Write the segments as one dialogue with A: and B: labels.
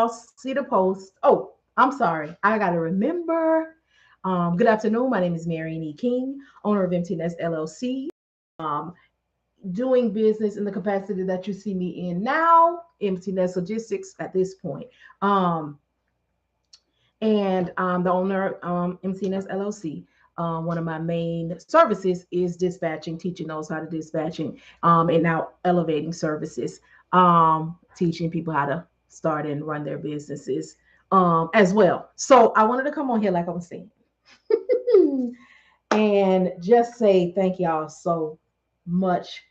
A: y'all see the post. Oh, I'm sorry. I got to remember. Good afternoon. My name is Marian E. King, owner of Emptiness LLC. Um, Doing business in the capacity that you see me in now, Emptiness Logistics at this point. Um, and I'm the owner of Emmteenest LLC. One of my main services is dispatching, teaching those how to dispatching, and now elevating services, teaching people how to start and run their businesses as well. So I wanted to come on here, like I was saying, and just say thank y'all so much.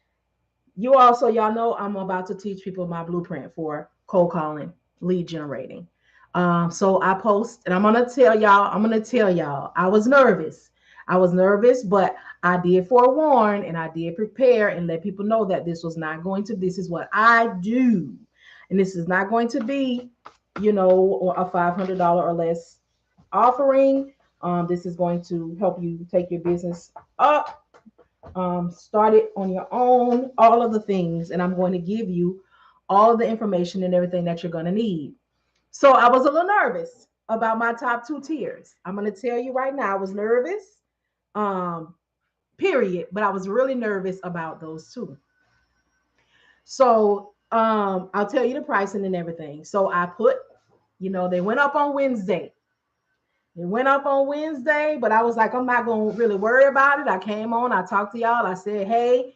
A: You also, y'all know I'm about to teach people my blueprint for cold calling, lead generating. So I post, and I'm gonna tell y'all, I was nervous. I was nervous, but I did forewarn and I did prepare and let people know that this is what I do. And this is not going to be, a $500 or less offering. This is going to help you take your business up, start it on your own, all of the things. And I'm going to give you all the information and everything that you're going to need. So I was a little nervous about my top two tiers. I'm going to tell you right now, I was nervous, um, period, but I was really nervous about those two. So I'll tell you the pricing and everything. So I put, they went up on Wednesday. It went up on Wednesday, but I was like, I'm not going to really worry about it. I came on, I talked to y'all. I said, hey,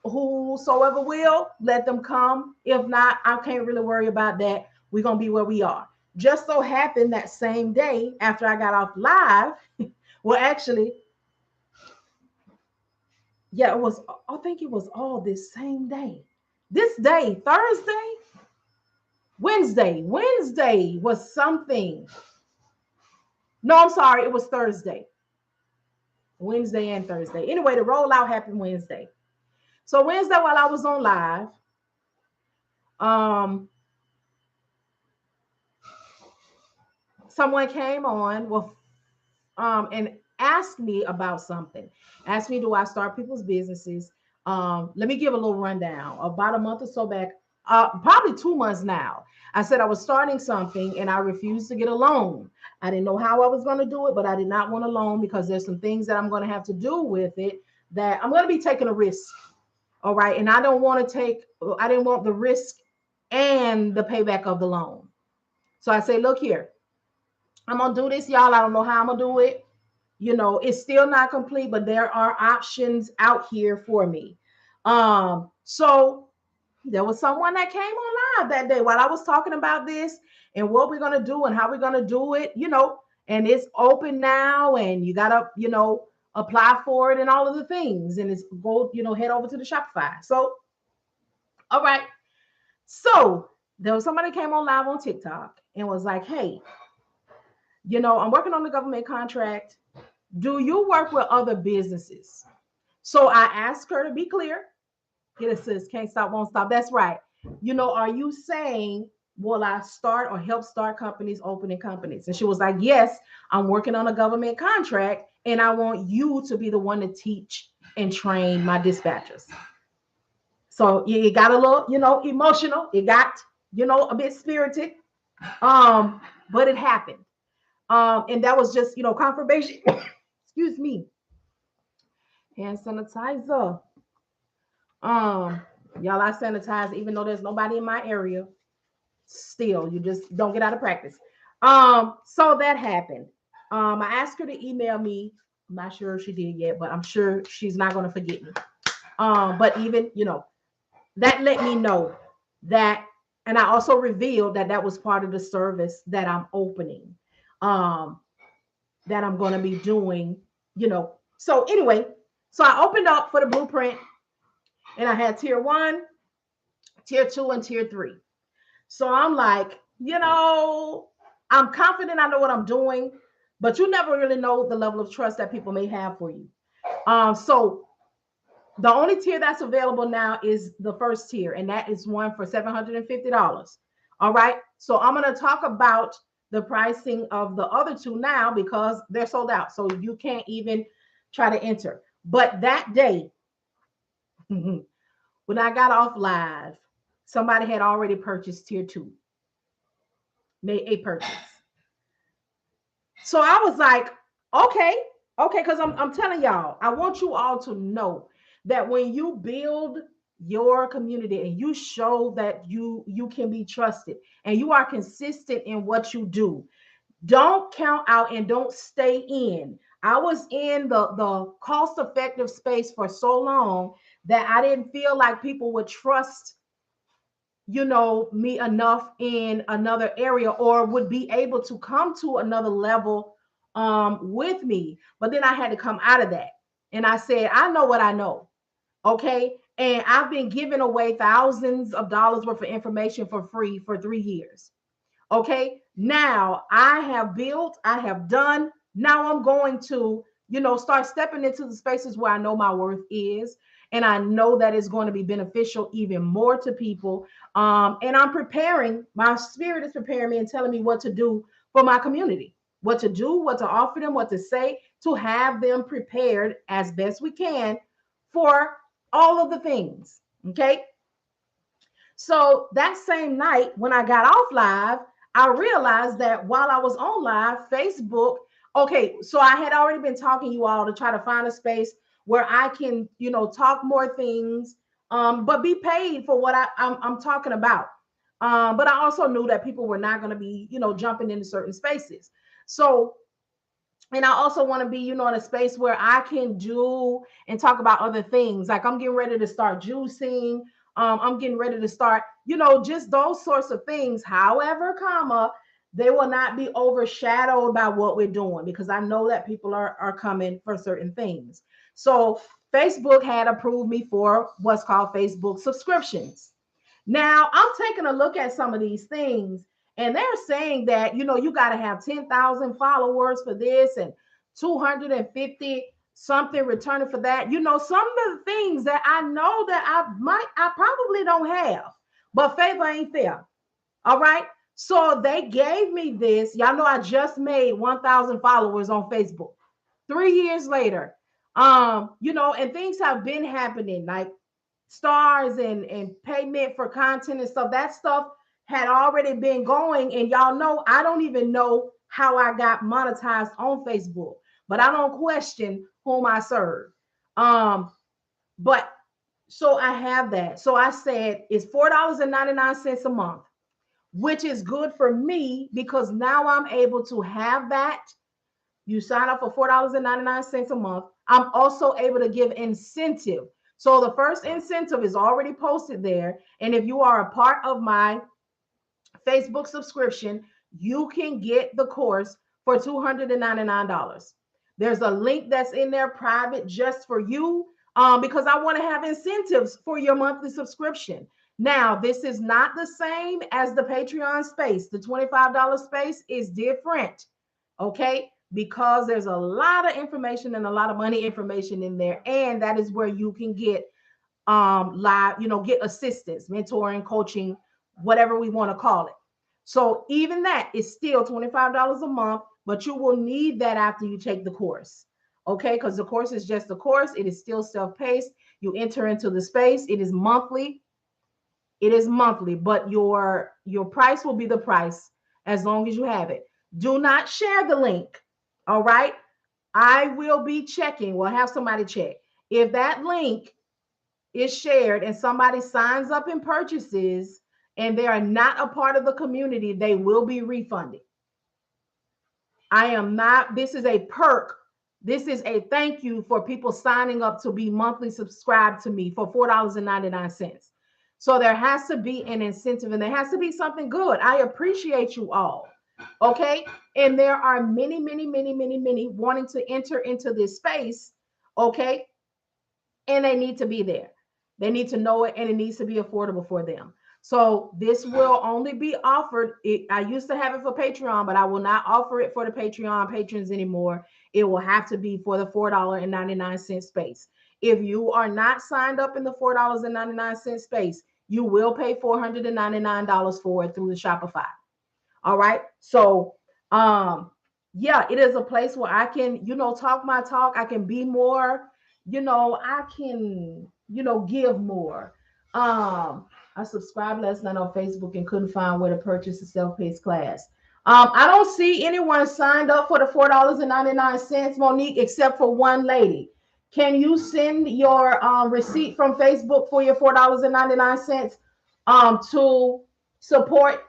A: whosoever will, let them come. If not, I can't really worry about that. We're going to be where we are. Just so happened that same day after I got off live, well, actually, yeah, I think it was all this same day. This day, Thursday, Wednesday was something. No, I'm sorry, it was Thursday. Wednesday and Thursday. Anyway, the rollout happened Wednesday. So Wednesday, while I was on live, someone came on and asked me about something. Asked me, do I start people's businesses? Let me give a little rundown. About a month or so back, probably 2 months now, I said I was starting something and I refused to get a loan. I didn't know how I was going to do it, but I did not want a loan because there's some things that I'm going to have to do with it that I'm going to be taking a risk. All right. And I didn't want the risk and the payback of the loan. So I say, look here, I'm going to do this, y'all. I don't know how I'm going to do it. It's still not complete, but there are options out here for me. So there was someone that came on live that day while I was talking about this and what we're going to do and how we're going to do it, and it's open now and you got to, apply for it and all of the things. And it's head over to the Shopify. So, all right. So there was somebody came on live on TikTok and was like, hey, I'm working on the government contract. Do you work with other businesses? So I asked her to be clear. Get it, sis. Can't stop, won't stop. That's right. Are you saying, will I start or help start companies, opening companies? And she was like, yes, I'm working on a government contract and I want you to be the one to teach and train my dispatchers. So it got a little, emotional. It got, a bit spirited. But it happened. And that was just, confirmation. Excuse me. Hand sanitizer. Y'all, I sanitize even though there's nobody in my area. Still, you just don't get out of practice. So that happened. I asked her to email me. I'm not sure if she did yet, but I'm sure she's not going to forget me. But even, that let me know that, and I also revealed that was part of the service that I'm opening, that I'm going to be doing, So anyway, so I opened up for the blueprint and I had tier 1, tier 2, and tier 3. So I'm like, I'm confident I know what I'm doing, but you never really know the level of trust that people may have for you. So the only tier that's available now is the first tier, and that is one for $750. All right. So I'm going to talk about the pricing of the other two now because they're sold out. So you can't even try to enter. But that day, when I got off live, somebody had already purchased tier 2. made a purchase. So I was like, okay, okay, because I'm telling y'all, I want you all to know that when you build your community and you show that you can be trusted and you are consistent in what you do, don't count out and don't stay in. I was in the cost effective space for so long that I didn't feel like people would trust, me enough in another area or would be able to come to another level with me. But then I had to come out of that. And I said, I know what I know. Okay. And I've been giving away thousands of dollars worth of information for free for 3 years. Okay. Now I have built, I have done. Now I'm going to, start stepping into the spaces where I know my worth is. And I know that it's going to be beneficial even more to people. And I'm preparing, my spirit is preparing me and telling me what to do for my community, what to do, what to offer them, what to say, to have them prepared as best we can for all of the things. Okay. So that same night when I got off live, I realized that while I was on live, Facebook, okay, so I had already been talking to you all to try to find a space where I can, talk more things, but be paid for what I'm talking about. But I also knew that people were not going to be, jumping into certain spaces. So, and I also want to be, in a space where I can do and talk about other things. Like I'm getting ready to start juicing. I'm getting ready to start, just those sorts of things. However, they will not be overshadowed by what we're doing because I know that people are coming for certain things. So Facebook had approved me for what's called Facebook subscriptions. Now I'm taking a look at some of these things, and they're saying that you got to have 10,000 followers for this and 250 something returning for that. Some of the things that I know that I probably don't have, but favor ain't fair. All right. So they gave me this. Y'all know I just made 1,000 followers on Facebook 3 years later. And things have been happening like stars and payment for content and stuff. That stuff had already been going. And y'all know, I don't even know how I got monetized on Facebook, but I don't question whom I serve. But so I have that. So I said it's $4.99 a month, which is good for me because now I'm able to have that. You sign up for $4.99 a month. I'm also able to give incentive. So the first incentive is already posted there. And if you are a part of my Facebook subscription, you can get the course for $299. There's a link that's in there private just for you because I want to have incentives for your monthly subscription. Now, this is not the same as the Patreon space. The $25 space is different. Okay. Because there's a lot of information and a lot of money information in there. And that is where you can get live, get assistance, mentoring, coaching, whatever we want to call it. So even that is still $25 a month, but you will need that after you take the course. Okay, because the course is just a course. It is still self-paced. You enter into the space. It is monthly. It is monthly, but your price will be the price as long as you have it. Do not share the link. All right. I will be checking. We'll have somebody check. If that link is shared and somebody signs up and purchases and they are not a part of the community, they will be refunded. I am not, this is a perk. This is a thank you for people signing up to be monthly subscribed to me for $4.99. So there has to be an incentive and there has to be something good. I appreciate you all. Okay. And there are many, many, many, many, many wanting to enter into this space. Okay. And they need to be there. They need to know it and it needs to be affordable for them. So this will only be offered. I used to have it for Patreon, but I will not offer it for the Patreon patrons anymore. It will have to be for the $4.99 space. If you are not signed up in the $4.99 space, you will pay $499 for it through the Shopify. All right. So, yeah, it is a place where I can, talk my talk. I can be more, I can, give more. I subscribed last night on Facebook and couldn't find where to purchase a self-paced class. I don't see anyone signed up for the $4.99, Monique, except for one lady. Can you send your receipt from Facebook for your $4.99 to support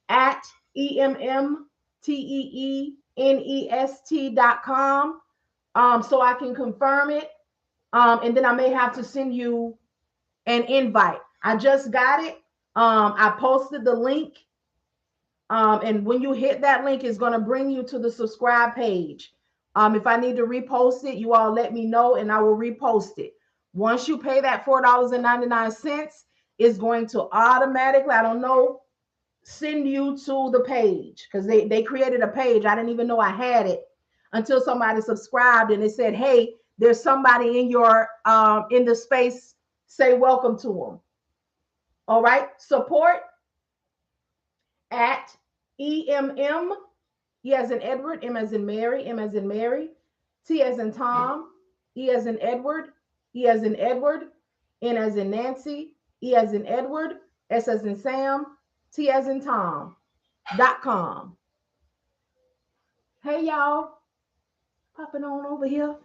A: at emmteenest.com so I can confirm it. And then I may have to send you an invite. I just got it. I posted the link. And when you hit that link, it's going to bring you to the subscribe page. If I need to repost it, you all let me know and I will repost it. Once you pay that $4.99, it's going to automatically, I don't know, send you to the page because they created a page. I didn't even know I had it until somebody subscribed and it said, hey, there's somebody in your in the space. Say welcome to them. All right. Support at EMM, E as in Edward, M as in Mary, M as in Mary, T as in Tom, E as in Edward, E as in Edward, N as in Nancy, E as in Edward, S as in Sam, T as in Tom.com. Hey y'all, popping on over here.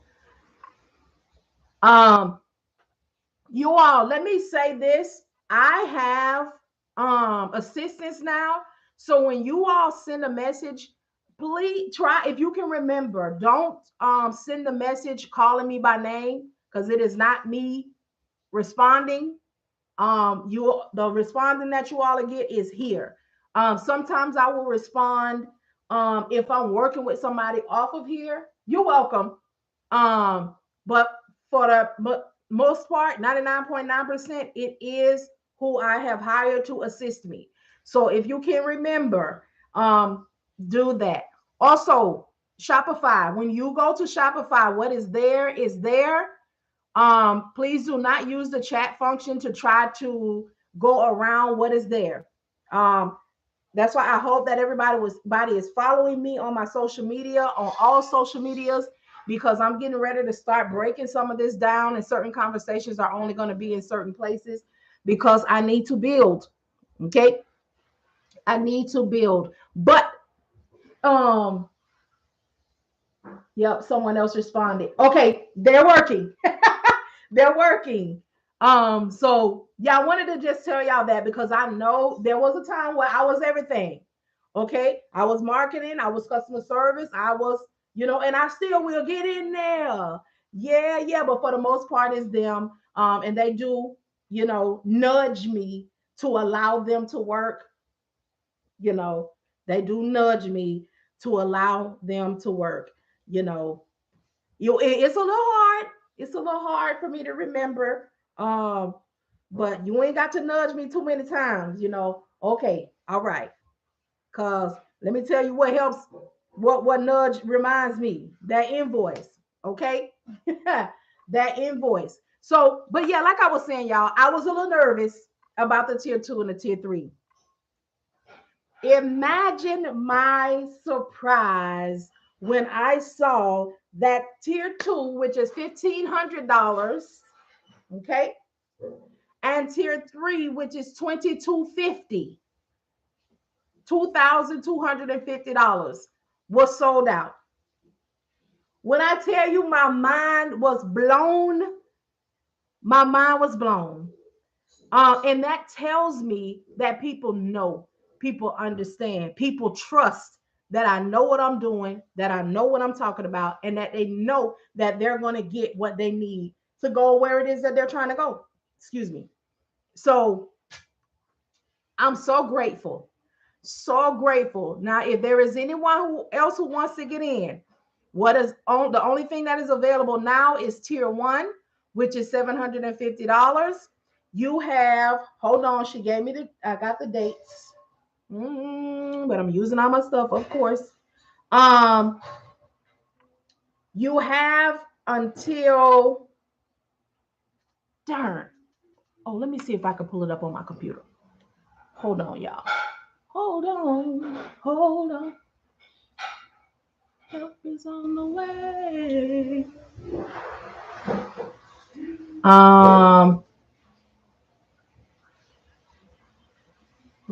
A: You all, let me say this. I have assistants now. So when you all send a message, please try, if you can remember, don't send the message calling me by name because it is not me responding. The responding that you all get is here. Sometimes I will respond if I'm working with somebody off of here. You're welcome. But for the most part, 99.9%, it is who I have hired to assist me. So if you can remember, do that. Also, Shopify, when you go to Shopify, what is there is there. Please do not use the chat function to try to go around what is there. That's why I hope that everybody is following me on my social media, on all social medias, because I'm getting ready to start breaking some of this down, and certain conversations are only going to be in certain places because I need to build. Okay. I need to build. But yep, someone else responded. Okay, they're working. They're working. So yeah, I wanted to just tell y'all that because I know there was a time where I was everything. Okay, I was marketing, I was customer service, I was, and I still will get in there. Yeah, but for the most part, it's them. And they do, nudge me to allow them to work. They do nudge me to allow them to work. It's a little hard. It's a little hard for me to remember. But you ain't got to nudge me too many times, Okay, all right. Cause let me tell you what helps, what nudge reminds me, that invoice. Okay. That invoice. So, but yeah, like I was saying, y'all, I was a little nervous about the tier 2 and the tier 3. Imagine my surprise when I saw that tier 2, which is $1,500, okay, and tier 3, which is $2,250, $2,250 was sold out. When I tell you my mind was blown, and that tells me that people know, people understand, people trust that I know what I'm doing, that I know what I'm talking about, and that they know that they're going to get what they need to go where it is that they're trying to go. Excuse me. So I'm so grateful. So grateful. Now, if there is anyone else who wants to get in, the only thing that is available now is tier 1, which is $750. You have, hold on, she gave me I got the dates. But I'm using all my stuff, of course. You have until, darn. Oh, let me see if I can pull it up on my computer. Hold on, y'all. Hold on. Help is on the way.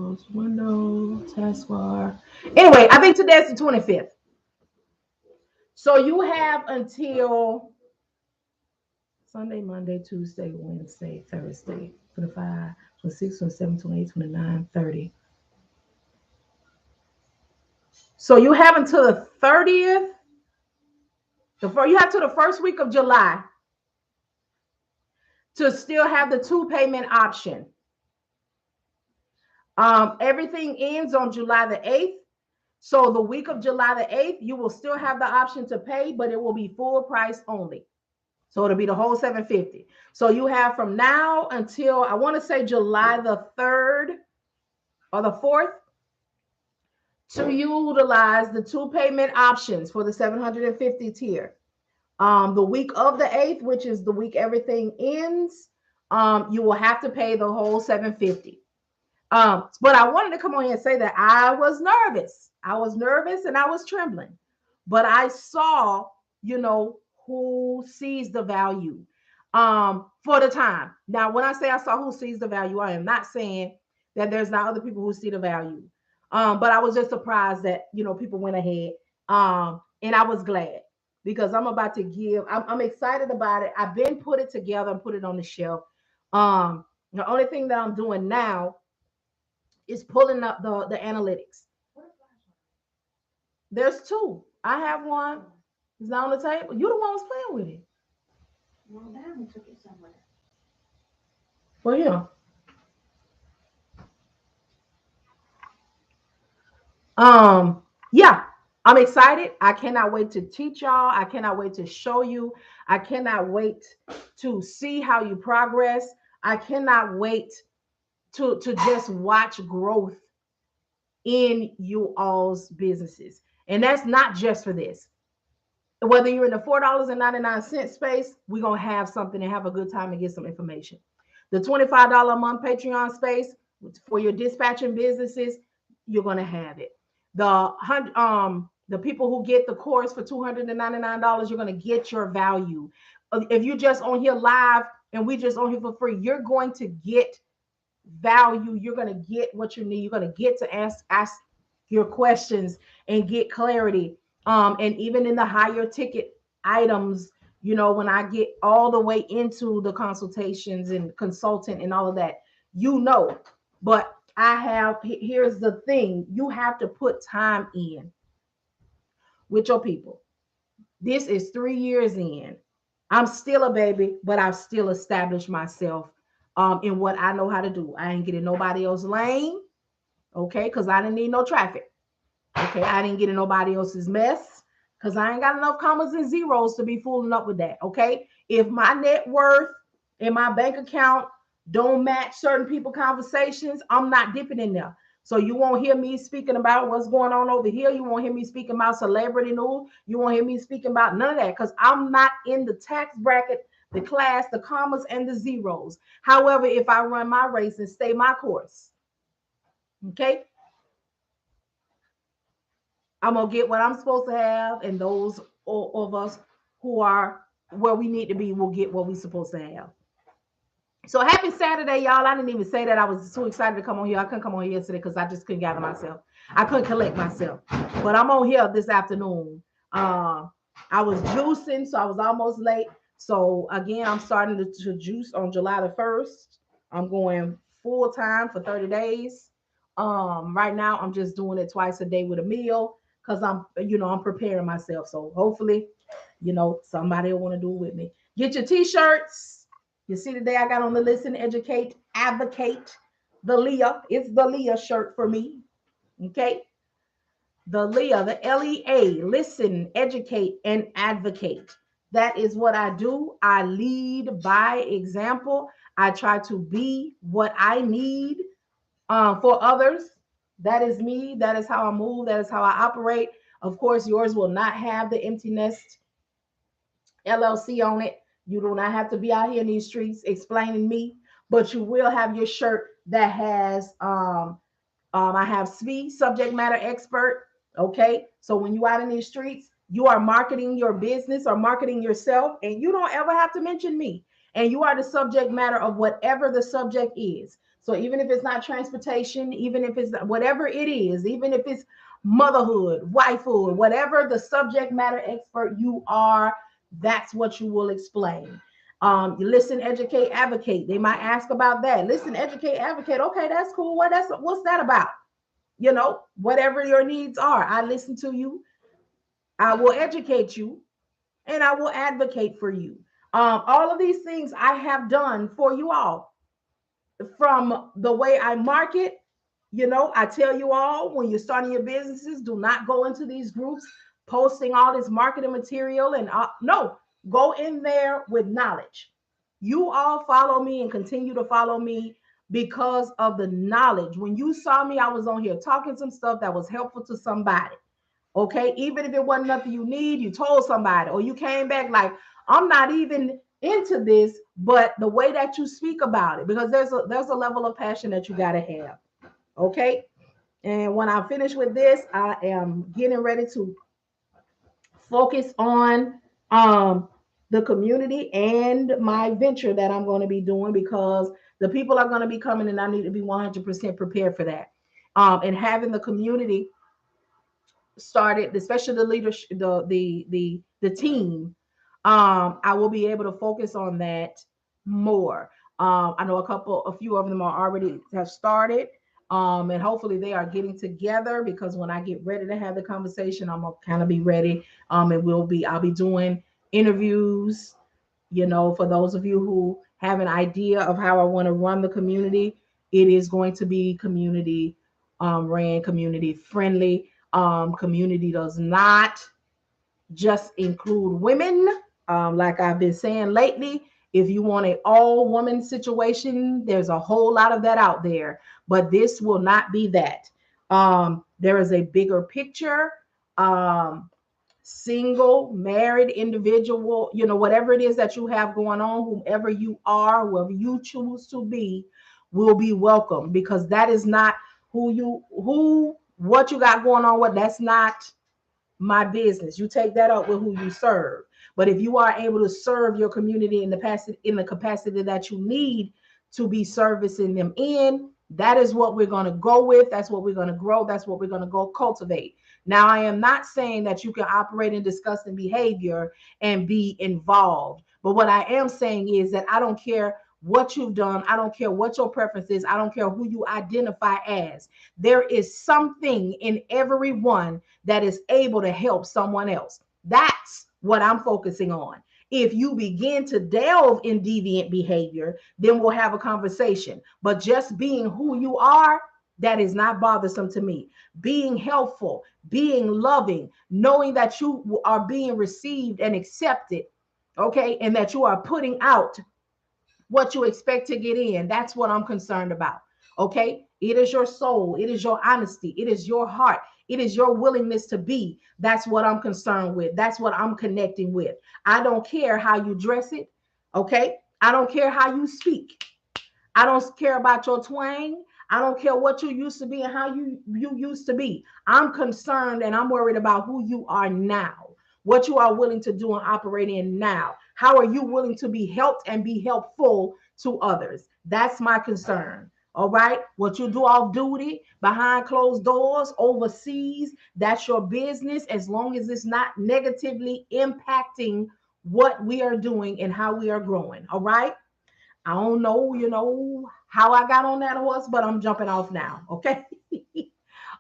A: Close window, taskbar. Anyway, I think today's the 25th. So you have until Sunday, Monday, Tuesday, Wednesday, Thursday, 25, 26, 27, 28, 29, 30. So you have until the 30th. You have to the first week of July to still have the 2 payment option. Everything ends on July the 8th. So the week of July the 8th, you will still have the option to pay, but it will be full price only. So it'll be the whole $750. So you have from now until, I want to say July the 3rd or the 4th to utilize the 2 payment options for the 750 tier. The week of the 8th, which is the week everything ends, you will have to pay the whole 750. But I wanted to come on here and say that I was nervous. I was nervous and I was trembling. But I saw, who sees the value for the time. Now, when I say I saw who sees the value, I am not saying that there's not other people who see the value. But I was just surprised that, people went ahead. And I was glad because I'm about to give, I'm excited about it. I've been put it together and put it on the shelf. The only thing that I'm doing now is pulling up the analytics. There's 2. I have one. It's not on the table. You the one who's playing with it.
B: No, Diamond took it somewhere.
A: Well, yeah. Yeah, I'm excited. I cannot wait to teach y'all. I cannot wait to show you. I cannot wait to see how you progress. I cannot wait to just watch growth in you all's businesses. And that's not just for this. Whether you're in the $4.99 space, we're going to have something and have a good time and get some information. The $25 a month Patreon space for your dispatching businesses, you're going to have it. The people who get the course for $299, you're going to get your value. If you just on here live and we just on here for free, you're going to get value. You're going to get what you need. You're going to get to ask your questions and get clarity. And even in the higher ticket items, when I get all the way into the consultations and consultant and all of that, but here's the thing, you have to put time in with your people. This is 3 years in. I'm still a baby, but I've still established myself in what I know how to do. I ain't getting nobody else's lane, okay, because I didn't need no traffic. Okay, I didn't get in nobody else's mess because I ain't got enough commas and zeros to be fooling up with that. Okay, if my net worth and my bank account don't match certain people conversations, I'm not dipping in there. So you won't hear me speaking about what's going on over here. You won't hear me speaking about celebrity news. You won't hear me speaking about none of that because I'm not in the tax bracket, the class, the commas, and the zeros. However, if I run my race and stay my course, okay, I'm going to get what I'm supposed to have, and those of us who are where we need to be will get what we're supposed to have. So happy Saturday, y'all. I didn't even say that. I was so excited to come on here. I couldn't come on here yesterday because I just couldn't gather myself. I couldn't collect myself. But I'm on here this afternoon. I was juicing, so I was almost late. So again, I'm starting to juice on July the 1st. I'm going full time for 30 days. Right now, I'm just doing it twice a day with a meal because I'm preparing myself. So hopefully, somebody will want to do it with me. Get your t-shirts. You see today I got on the listen, educate, advocate, the Leah. It's the Leah shirt for me. Okay. The Leah, the LEA, listen, educate, and advocate. That is what I do. I lead by example. I try to be what I need for others. That is me. That is how I move. That is how I operate. Of course, yours will not have the Empty Nest LLC on it. You do not have to be out here in these streets explaining me, but you will have your shirt that has I have SVE, subject matter expert. Okay, so when you out in these streets, you are marketing your business or marketing yourself, and you don't ever have to mention me. And you are the subject matter of whatever the subject is. So So even if it's not transportation, even if it's whatever it is, even if it's motherhood, wifehood, whatever the subject matter expert you are, that's what you will explain. You listen, educate, advocate. They might ask about that. Listen, educate, advocate. Okay, that's cool. What's that about? Whatever your needs are, I listen to you. I will educate you, and I will advocate for you. All of these things I have done for you all, from the way I market. I tell you all, when you're starting your businesses, do not go into these groups posting all this marketing material and no, go in there with knowledge. You all follow me and continue to follow me because of the knowledge. When you saw me, I was on here talking some stuff that was helpful to somebody. Okay, even if it wasn't nothing you need, you told somebody, or you came back like, I'm not even into this, but the way that you speak about it, because there's a level of passion that you got to have. Okay, and when I finish with this, I am getting ready to focus on the community and my venture that I'm going to be doing, because the people are going to be coming and I need to be 100% prepared for that. And having the community started, especially the leadership, the team, I will be able to focus on that more. I know a few of them are already have started, and hopefully they are getting together, because when I get ready to have the conversation, I'm gonna kind of be ready. And I'll be doing interviews. For those of you who have an idea of how I want to run the community, it is going to be community ran, community friendly. Community does not just include women. Like I've been saying lately, if you want an all woman situation, there's a whole lot of that out there, but this will not be that. There is a bigger picture. Single, married, individual, whatever it is that you have going on, whomever you are, whoever you choose to be, will be welcome, because that is not what you got going on. That's not my business. You take that up with who you serve. But if you are able to serve your community in the capacity that you need to be servicing them in, that is what we're going to go with. That's what we're going to grow. That's what we're going to go cultivate. Now, I am not saying that you can operate in disgusting behavior and be involved. But what I am saying is that I don't care what you've done. I don't care what your preference is. I don't care who you identify as. There is something in everyone that is able to help someone else. That's what I'm focusing on. If you begin to delve in deviant behavior, then we'll have a conversation. But just being who you are, that is not bothersome to me. Being helpful, being loving, knowing that you are being received and accepted, okay, and that you are putting out what you expect to get in. That's what I'm concerned about. Okay. It is your soul. It is your honesty. It is your heart. It is your willingness to be. That's what I'm concerned with. That's what I'm connecting with. I don't care how you dress it. Okay. I don't care how you speak. I don't care about your twang. I don't care what you used to be and how you used to be. I'm concerned and I'm worried about who you are now, what you are willing to do and operate in now. How are you willing to be helped and be helpful to others? That's my concern. All right. What you do off duty, behind closed doors, overseas, that's your business, as long as it's not negatively impacting what we are doing and how we are growing. All right. I don't know, how I got on that horse, but I'm jumping off now. Okay.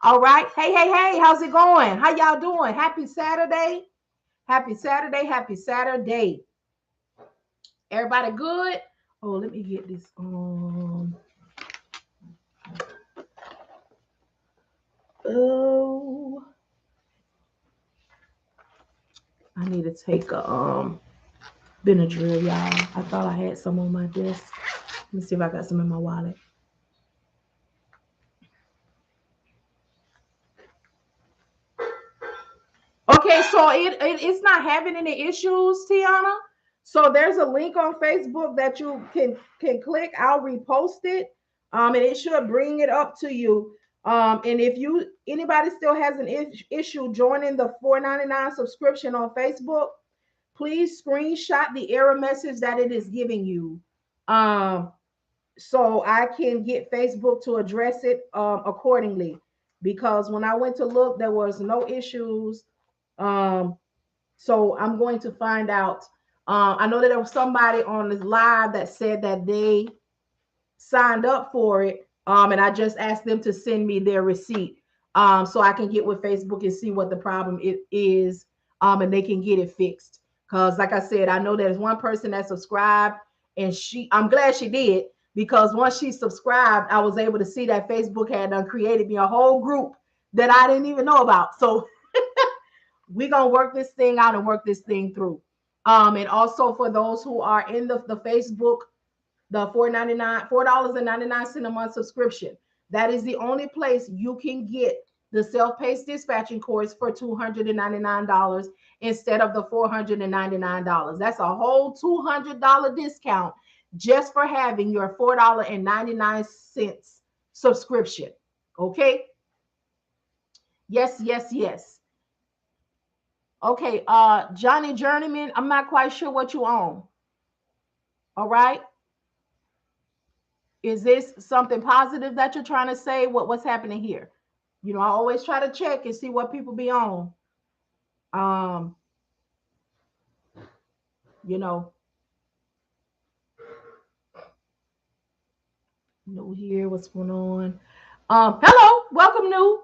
A: All right. Hey, hey, hey, how's it going? How y'all doing? Happy Saturday. Happy Saturday. Happy Saturday. Everybody good? Oh, let me get this on. Oh, I need to take a Benadryl, y'all. I thought I had some on my desk. Let me see if I got some in my wallet. Okay, so it's not having any issues, Tiana. So there's a link on Facebook that you can click. I'll repost it, and it should bring it up to you. And if anybody still has an issue joining the $4.99 subscription on Facebook, please screenshot the error message that it is giving you. Um, so I can get Facebook to address it accordingly. Because when I went to look, there was no issues. Um, so I'm going to find out. I know that there was somebody on this live that said that they signed up for it. And I just asked them to send me their receipt. So I can get with Facebook and see what the problem it is. And they can get it fixed. Cause like I said, I know there's one person that subscribed, and I'm glad she did, because once she subscribed, I was able to see that Facebook had created me a whole group that I didn't even know about. So we're gonna work this thing out and work this thing through. And also for those who are in the Facebook, the $4.99 a month subscription. That is the only place you can get the self-paced dispatching course for $299 instead of the $499. That's a whole $200 discount just for having your $4.99 subscription. Okay. Yes, yes, yes. Okay, Johnny Journeyman, I'm not quite sure what you own. All right. Is this something positive that you're trying to say? What's happening here? I always try to check and see what people be on. Um, you know, New here, what's going on? Hello, welcome, New.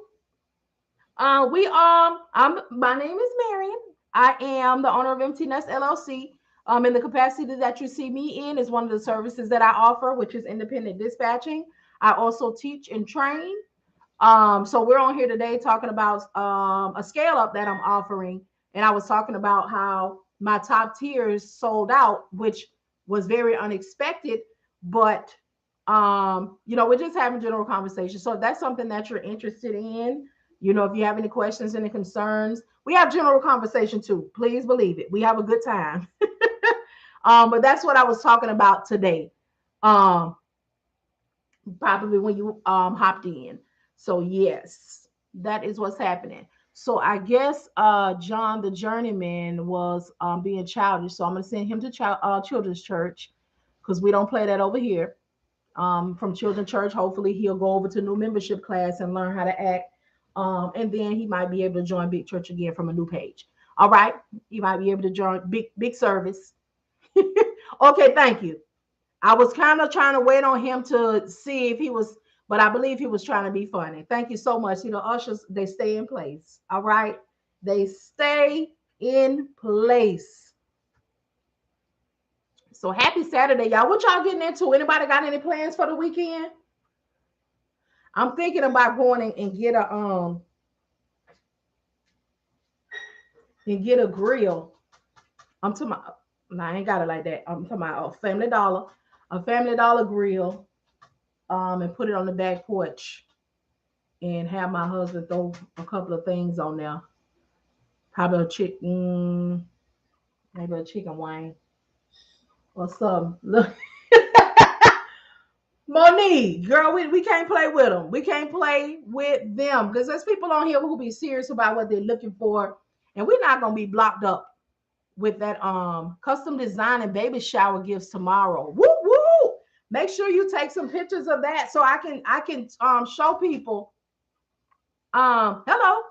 A: My name is Marian. I am the owner of Empty Nest LLC. In the capacity that you see me in is one of the services that I offer, which is independent dispatching. I also teach and train. So we're on here today talking about a scale up that I'm offering. And I was talking about how my top tiers sold out, which was very unexpected. But we're just having general conversation. So if that's something that you're interested in, if you have any questions, any concerns, we have general conversation too. Please believe it. We have a good time. But that's what I was talking about today. Um, Probably when you hopped in. So yes, that is what's happening. So I guess John the journeyman was being childish. So I'm gonna send him to children's church, because we don't play that over here. From children's church, hopefully he'll go over to new membership class and learn how to act. And then he might be able to join big church again from a new page. All right, he might be able to join big service. Okay, thank you. I was kind of trying to wait on him to see if he was, but I believe he was trying to be funny. Thank you so much. Ushers, they stay in place. All right. They stay in place. So happy Saturday, y'all. What y'all getting into? Anybody got any plans for the weekend? I'm thinking about going and get a grill. I'm talking about, no, I ain't got it like that. I'm talking about a Family Dollar grill, and put it on the back porch and have my husband throw a couple of things on there. Probably a chicken, maybe a chicken wing or something. Look, Monique, girl, we can't play with them. We can't play with them, because there's people on here who be serious about what they're looking for, and we're not gonna be blocked up with that custom design and baby shower gifts tomorrow. Woo woo! Make sure you take some pictures of that so I can show people. Hello,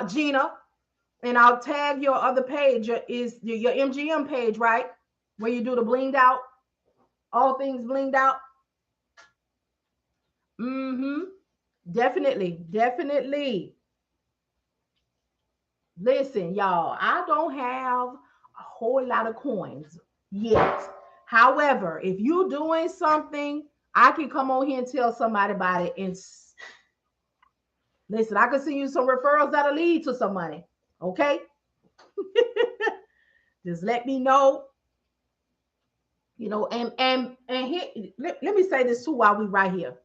A: Gina, and I'll tag your other page. Is your MGM page, right? Where you do the blinged out, all things blinged out. Mm-hmm. Definitely, definitely. Listen, y'all, I don't have a whole lot of coins yet. However, if you're doing something, I can come on here and tell somebody about it. And listen, I can send you some referrals that'll lead to some money. Okay? Just let me know. And here, let me say this too while we right here.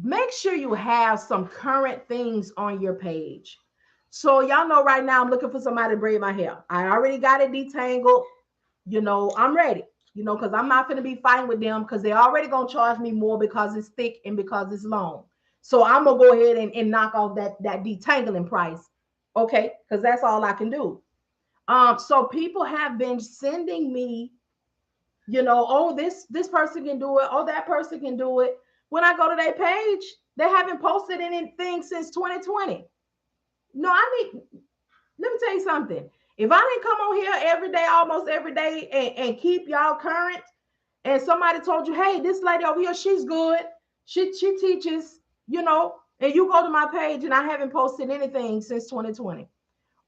A: Make sure you have some current things on your page. So y'all know right now I'm looking for somebody to braid my hair. I already got it detangled. I'm ready. Because I'm not going to be fighting with them, because they're already going to charge me more because it's thick and because it's long. So I'm going to go ahead and knock off that detangling price. Okay? Because that's all I can do. So people have been sending me You know, oh, this person can do it, oh, that person can do it. When I go to their page, they haven't posted anything since 2020. No, let me tell you something. If I didn't come on here every day, almost every day, and keep y'all current, and somebody told you, hey, this lady over here, she's good. She teaches, you know, and you go to my page and I haven't posted anything since 2020.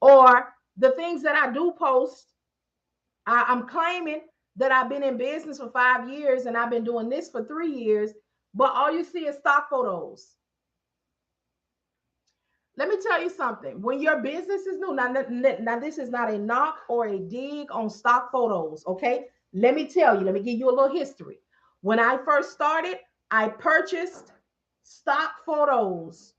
A: Or the things that I do post, I'm claiming that I've been in business for 5 years and I've been doing this for 3 years, but all you see is stock photos. Let me tell you something. When your business is new, now this is not a knock or a dig on stock photos, okay? Let me tell you, let me give you a little history. When I first started, I purchased stock photos.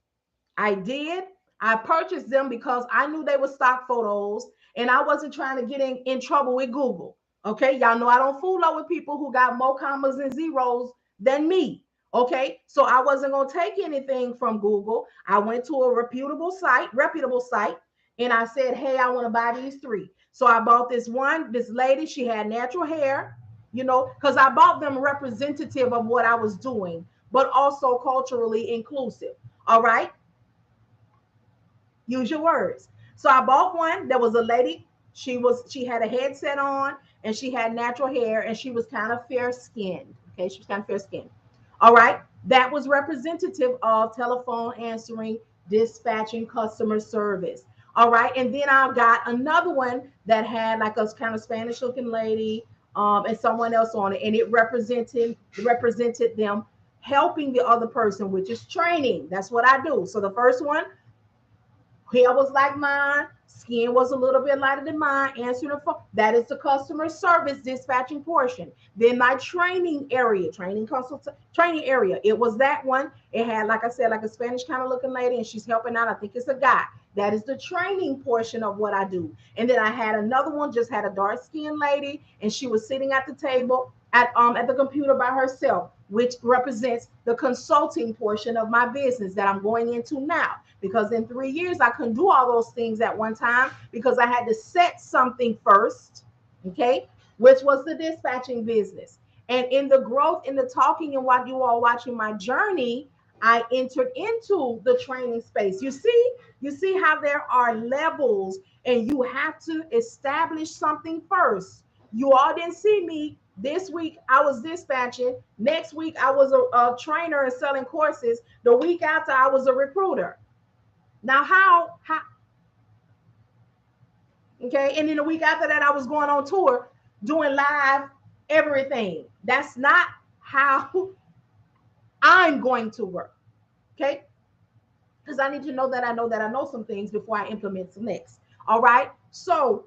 A: I did. I purchased them because I knew they were stock photos and I wasn't trying to get in trouble with Google. Okay, y'all know I don't fool up with people who got more commas and zeros than me. Okay, so I wasn't gonna take anything from Google. I went to a reputable site, and I said, "Hey, I want to buy these three." So I bought this lady. She had natural hair, you know, because I bought them representative of what I was doing, but also culturally inclusive. All right, use your words. So I bought one. There was a lady. She had a headset on and she had natural hair and she was kind of fair skinned. Okay, she was kind of fair skinned. All right, that was representative of telephone answering, dispatching, customer service. All right, and then I got another one that had like a kind of Spanish looking lady, and someone else on it, and it represented them helping the other person, which is training. That's what I do. So the first one, hair was like mine, skin was a little bit lighter than mine, answering the phone. That is the customer service dispatching portion. Then my training area, training area, it was that one. It had, like I said, like a Spanish kind of looking lady, and she's helping out. I think it's a guy. That is the training portion of what I do. And then I had another one, just had a dark skinned lady, and she was sitting at the table at the computer by herself, which represents the consulting portion of my business that I'm going into now. Because in 3 years, I couldn't do all those things at one time because I had to set something first, okay, which was the dispatching business. And in the growth, in the talking, and while you are watching my journey, I entered into the training space. You see how there are levels, and you have to establish something first. You all didn't see me this week. I was dispatching. Next week, I was a trainer and selling courses. The week after, I was a recruiter. Now, how, okay? And then the week after that, I was going on tour doing live everything. That's not how I'm going to work, okay? Because I need to know that I know some things before I implement some next. All right. So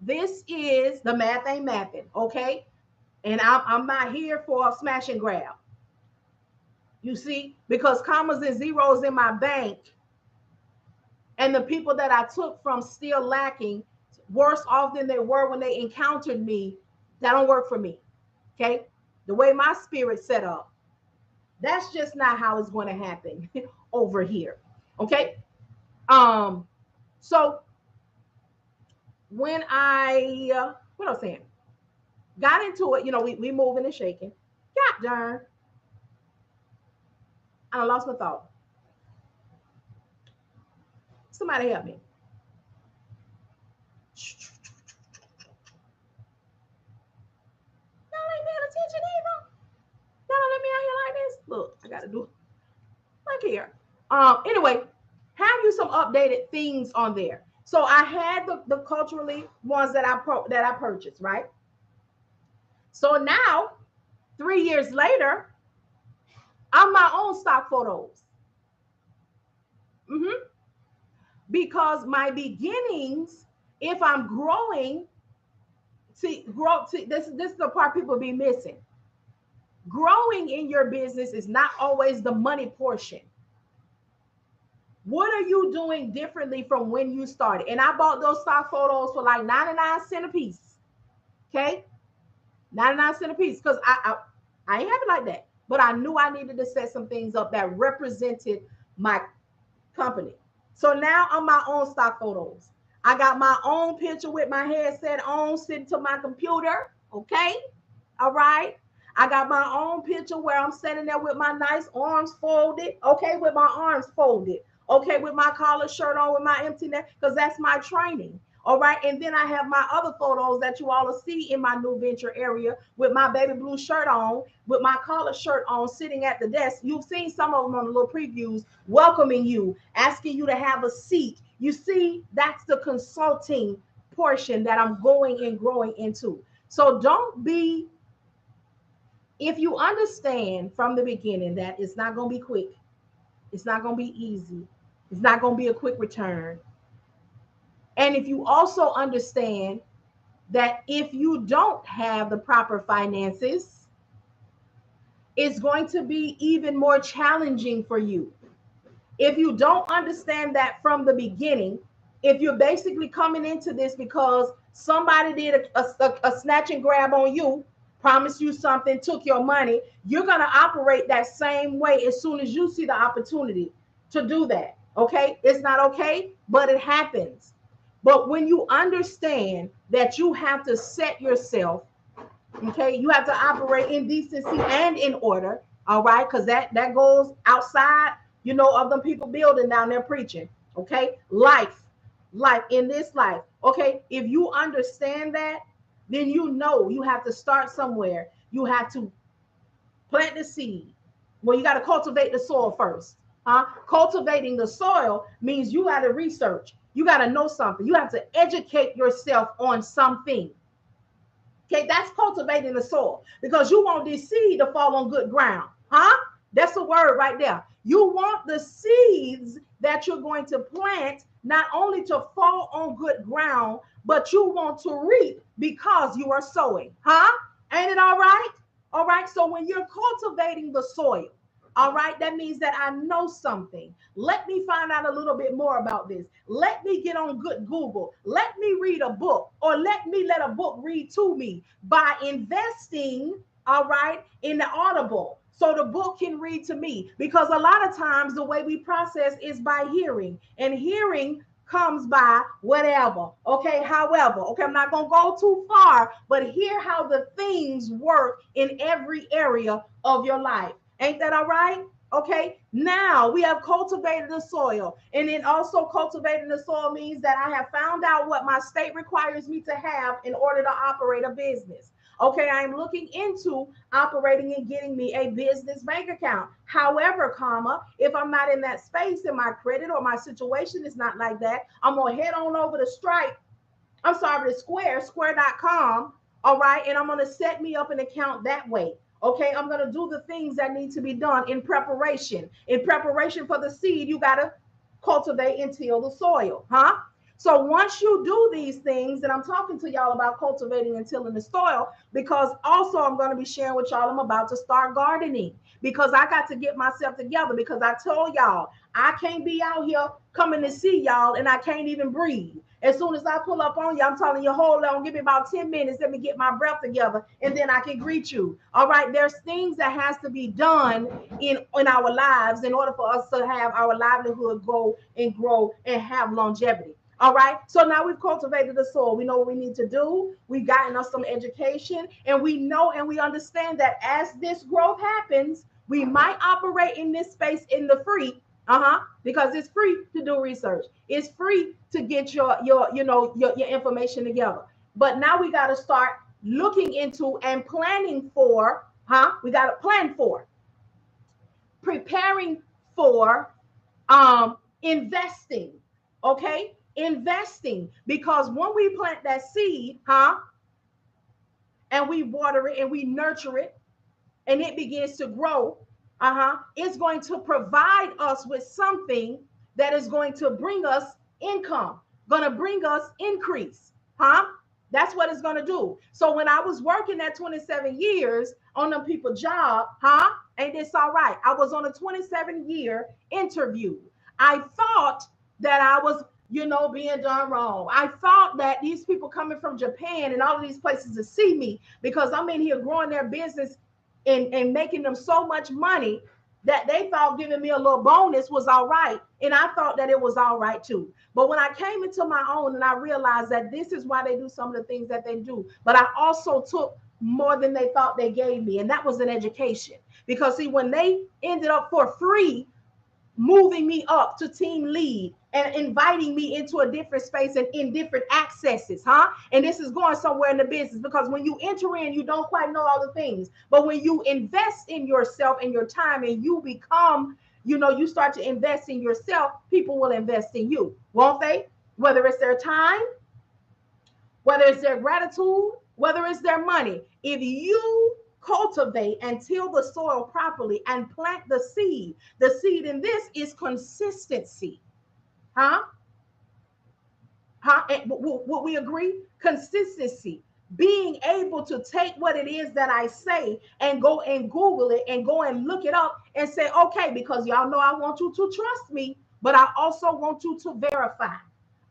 A: this is the math ain't mathing, okay? And I'm not here for a smash and grab. You see, because commas and zeros in my bank and the people that I took from still lacking, worse off than they were when they encountered me, that don't work for me. Okay. The way my spirit set up, that's just not how it's going to happen over here. Okay. So when what I was saying, got into it, you know, we moving and shaking. God darn, I lost my thought. Somebody help me. Y'all ain't paying attention either. Y'all don't let me out here like this. Look, I gotta do. Look here. Anyway, have you some updated things on there. So I had the culturally ones that I purchased, right? So now, 3 years later, I'm my own stock photos. Mm-hmm. Because my beginnings, if I'm growing, this is the part people be missing. Growing in your business is not always the money portion. What are you doing differently from when you started? And I bought those stock photos for like 99 cents a piece. Okay, 99 cents a piece, because I ain't have it like that. But I knew I needed to set some things up that represented my company. So now I'm my own stock photos. I got my own picture with my headset on, sitting to my computer. Okay. All right. I got my own picture where I'm standing there with my nice arms folded. Okay, with my arms folded. Okay, with my collar shirt on, with my empty neck, because that's my training. All right. And then I have my other photos that you all will see in my new venture area with my baby blue shirt on, with my collar shirt on, sitting at the desk. You've seen some of them on the little previews, welcoming you, asking you to have a seat. You see, that's the consulting portion that I'm going and growing into. So don't be, if you understand from the beginning that it's not going to be quick, it's not going to be easy, it's not going to be a quick return. And if you also understand that if you don't have the proper finances, it's going to be even more challenging for you. If you don't understand that from the beginning, if you're basically coming into this because somebody did a snatch and grab on you, promised you something, took your money, you're going to operate that same way as soon as you see the opportunity to do that. Okay? It's not okay, but it happens. But when you understand that you have to set yourself, okay, you have to operate in decency and in order, all right, because that goes outside, of them people building down there preaching. Okay, life in this life. Okay, if you understand that, then you have to start somewhere. You have to plant the seed. Well, you got to cultivate the soil first. Cultivating the soil means you got to research. You got to know something. You have to educate yourself on something. Okay, that's cultivating the soil, because you want this seed to fall on good ground. That's a word right there. You want the seeds that you're going to plant not only to fall on good ground, but you want to reap because you are sowing. Ain't it all right? All right. So when you're cultivating the soil, all right, that means that I know something. Let me find out a little bit more about this. Let me get on good Google. Let me read a book, or let a book read to me by investing, all right, in the Audible. So the book can read to me, because a lot of times the way we process is by hearing, and hearing comes by whatever. Okay, however, okay, I'm not going to go too far, but hear how the things work in every area of your life. Ain't that all right? Okay, now we have cultivated the soil. And then also cultivating the soil means that I have found out what my state requires me to have in order to operate a business. Okay, I'm looking into operating and getting me a business bank account. However, if I'm not in that space and my credit or my situation is not like that, I'm going to head on over to square.com, all right, and I'm going to set me up an account that way. Okay, I'm going to do the things that need to be done in preparation. In preparation for the seed, you got to cultivate and till the soil. So once you do these things, and I'm talking to y'all about cultivating and tilling the soil, because also I'm going to be sharing with y'all, I'm about to start gardening, because I got to get myself together, because I told y'all, I can't be out here coming to see y'all and I can't even breathe. As soon as I pull up on you, I'm telling you, hold on, give me about 10 minutes. Let me get my breath together, and then I can greet you. All right, there's things that has to be done in our lives in order for us to have our livelihood go and grow and have longevity. All right, so now we've cultivated the soil. We know what we need to do. We've gotten us some education, and we know and we understand that as this growth happens, we might operate in this space in the free. Because it's free to do research. It's free to get your information together. But now we got to start looking into and planning for, we got to plan for, preparing for, investing. Okay, investing, because when we plant that seed, and we water it and we nurture it, and it begins to grow, it's going to provide us with something that is going to bring us income, going to bring us increase. That's what it's going to do. So when I was working at 27 years on them people job, ain't this all right? I was on a 27-year interview. I thought that I was, being done wrong. I thought that these people coming from Japan and all of these places to see me, because I'm in here growing their business and making them so much money, that they thought giving me a little bonus was all right. And I thought that it was all right too. But when I came into my own and I realized that this is why they do some of the things that they do, but I also took more than they thought they gave me. And that was an education. Because see, when they ended up for free moving me up to team lead and inviting me into a different space and in different accesses, and this is going somewhere in the business, because when you enter in, you don't quite know all the things, but when you invest in yourself and your time and you become, you start to invest in yourself, people will invest in you, won't they? Whether it's their time, whether it's their gratitude, whether it's their money. If you cultivate and till the soil properly and plant the seed in this is consistency. Huh? Huh? Would we agree? Consistency. Being able to take what it is that I say and go and Google it and go and look it up and say, okay, because y'all know I want you to trust me, but I also want you to verify.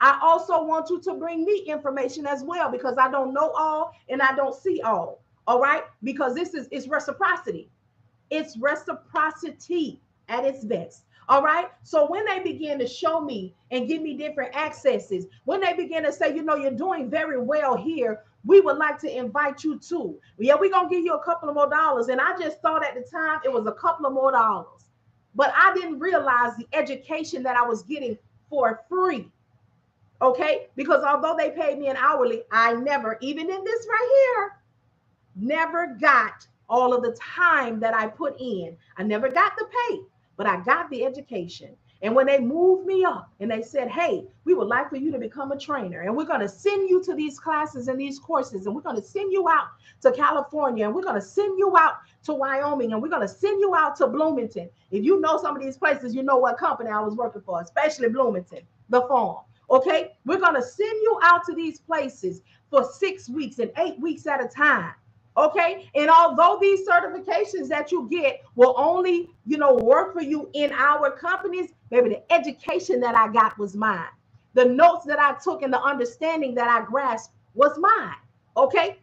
A: I also want you to bring me information as well, because I don't know all and I don't see all. All right? Because it's reciprocity. It's reciprocity at its best. All right. So when they begin to show me and give me different accesses, when they begin to say, you're doing very well here, we would like to invite you to. Yeah, we're going to give you a couple of more dollars. And I just thought at the time it was a couple of more dollars. But I didn't realize the education that I was getting for free. Okay. Because although they paid me an hourly, I never, even in this right here, never got all of the time that I put in. I never got the pay, but I got the education. And when they moved me up and they said, hey, we would like for you to become a trainer, and we're going to send you to these classes and these courses, and we're going to send you out to California, and we're going to send you out to Wyoming, and we're going to send you out to Bloomington. If you know some of these places, you know what company I was working for, especially Bloomington, the farm. Okay, we're going to send you out to these places for 6 weeks and 8 weeks at a time. Okay. And although these certifications that you get will only, work for you in our companies, maybe the education that I got was mine. The notes that I took and the understanding that I grasped was mine. Okay.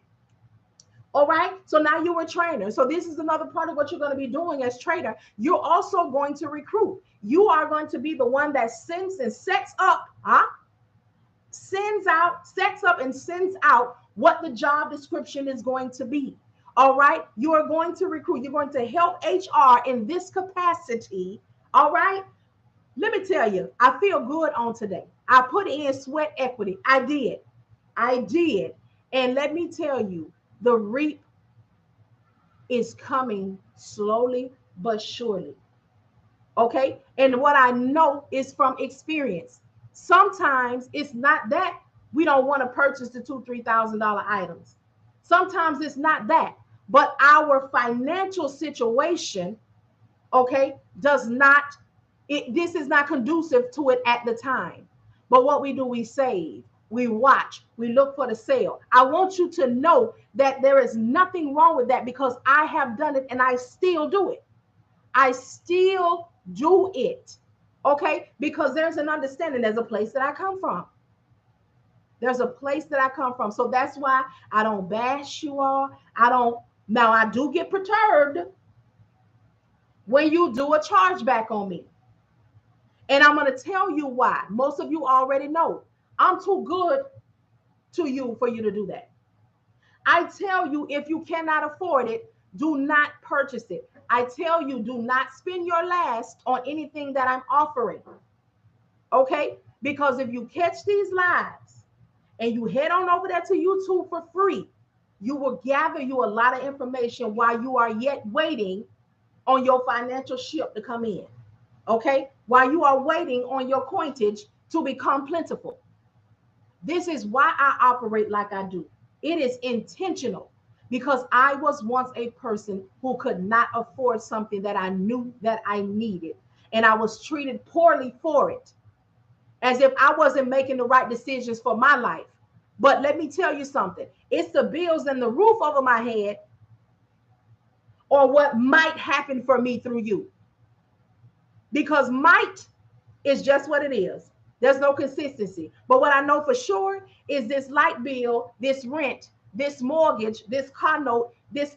A: All right. So now you're a trainer. So this is another part of what you're going to be doing as trainer. You're also going to recruit. You are going to be the one that sends and sets up, sets up and sends out what the job description is going to be. All right. You are going to recruit. You're going to help HR in this capacity. All right. Let me tell you, I feel good on today. I put in sweat equity. I did. And let me tell you, the reap is coming slowly but surely. Okay. And what I know is from experience. Sometimes it's not that we don't want to purchase the $2,000-$3,000 items. Sometimes it's not that, but our financial situation, okay, this is not conducive to it at the time. But what we do, we save, we watch, we look for the sale. I want you to know that there is nothing wrong with that, because I have done it and I still do it. I still do it. Okay, because there's an understanding. There's a place that I come from. There's a place that I come from. So that's why I don't bash you all. Now I do get perturbed when you do a chargeback on me. And I'm going to tell you why. Most of you already know. I'm too good to you for you to do that. I tell you, if you cannot afford it, do not purchase it. I tell you, do not spend your last on anything that I'm offering. Okay? Because if you catch these lives and you head on over there to YouTube for free, you will gather you a lot of information while you are yet waiting on your financial ship to come in. Okay? While you are waiting on your coinage to become plentiful. This is why I operate like I do. It is intentional, because I was once a person who could not afford something that I knew that I needed, and I was treated poorly for it, as if I wasn't making the right decisions for my life. But let me tell you something. It's the bills and the roof over my head, or what might happen for me through you. Because might is just what it is. There's no consistency. But what I know for sure is this light bill, this rent, this mortgage, this car note, this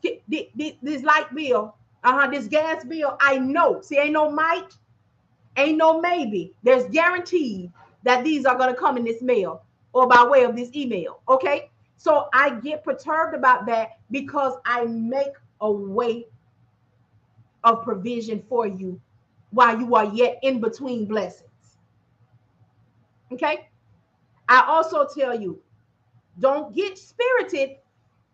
A: light bill, this gas bill, I know. See, ain't no might, ain't no maybe. There's guaranteed that these are going to come in this mail or by way of this email. Okay? So I get perturbed about that because I make a way of provision for you while you are yet in between blessings. Okay. I also tell you, don't get spirited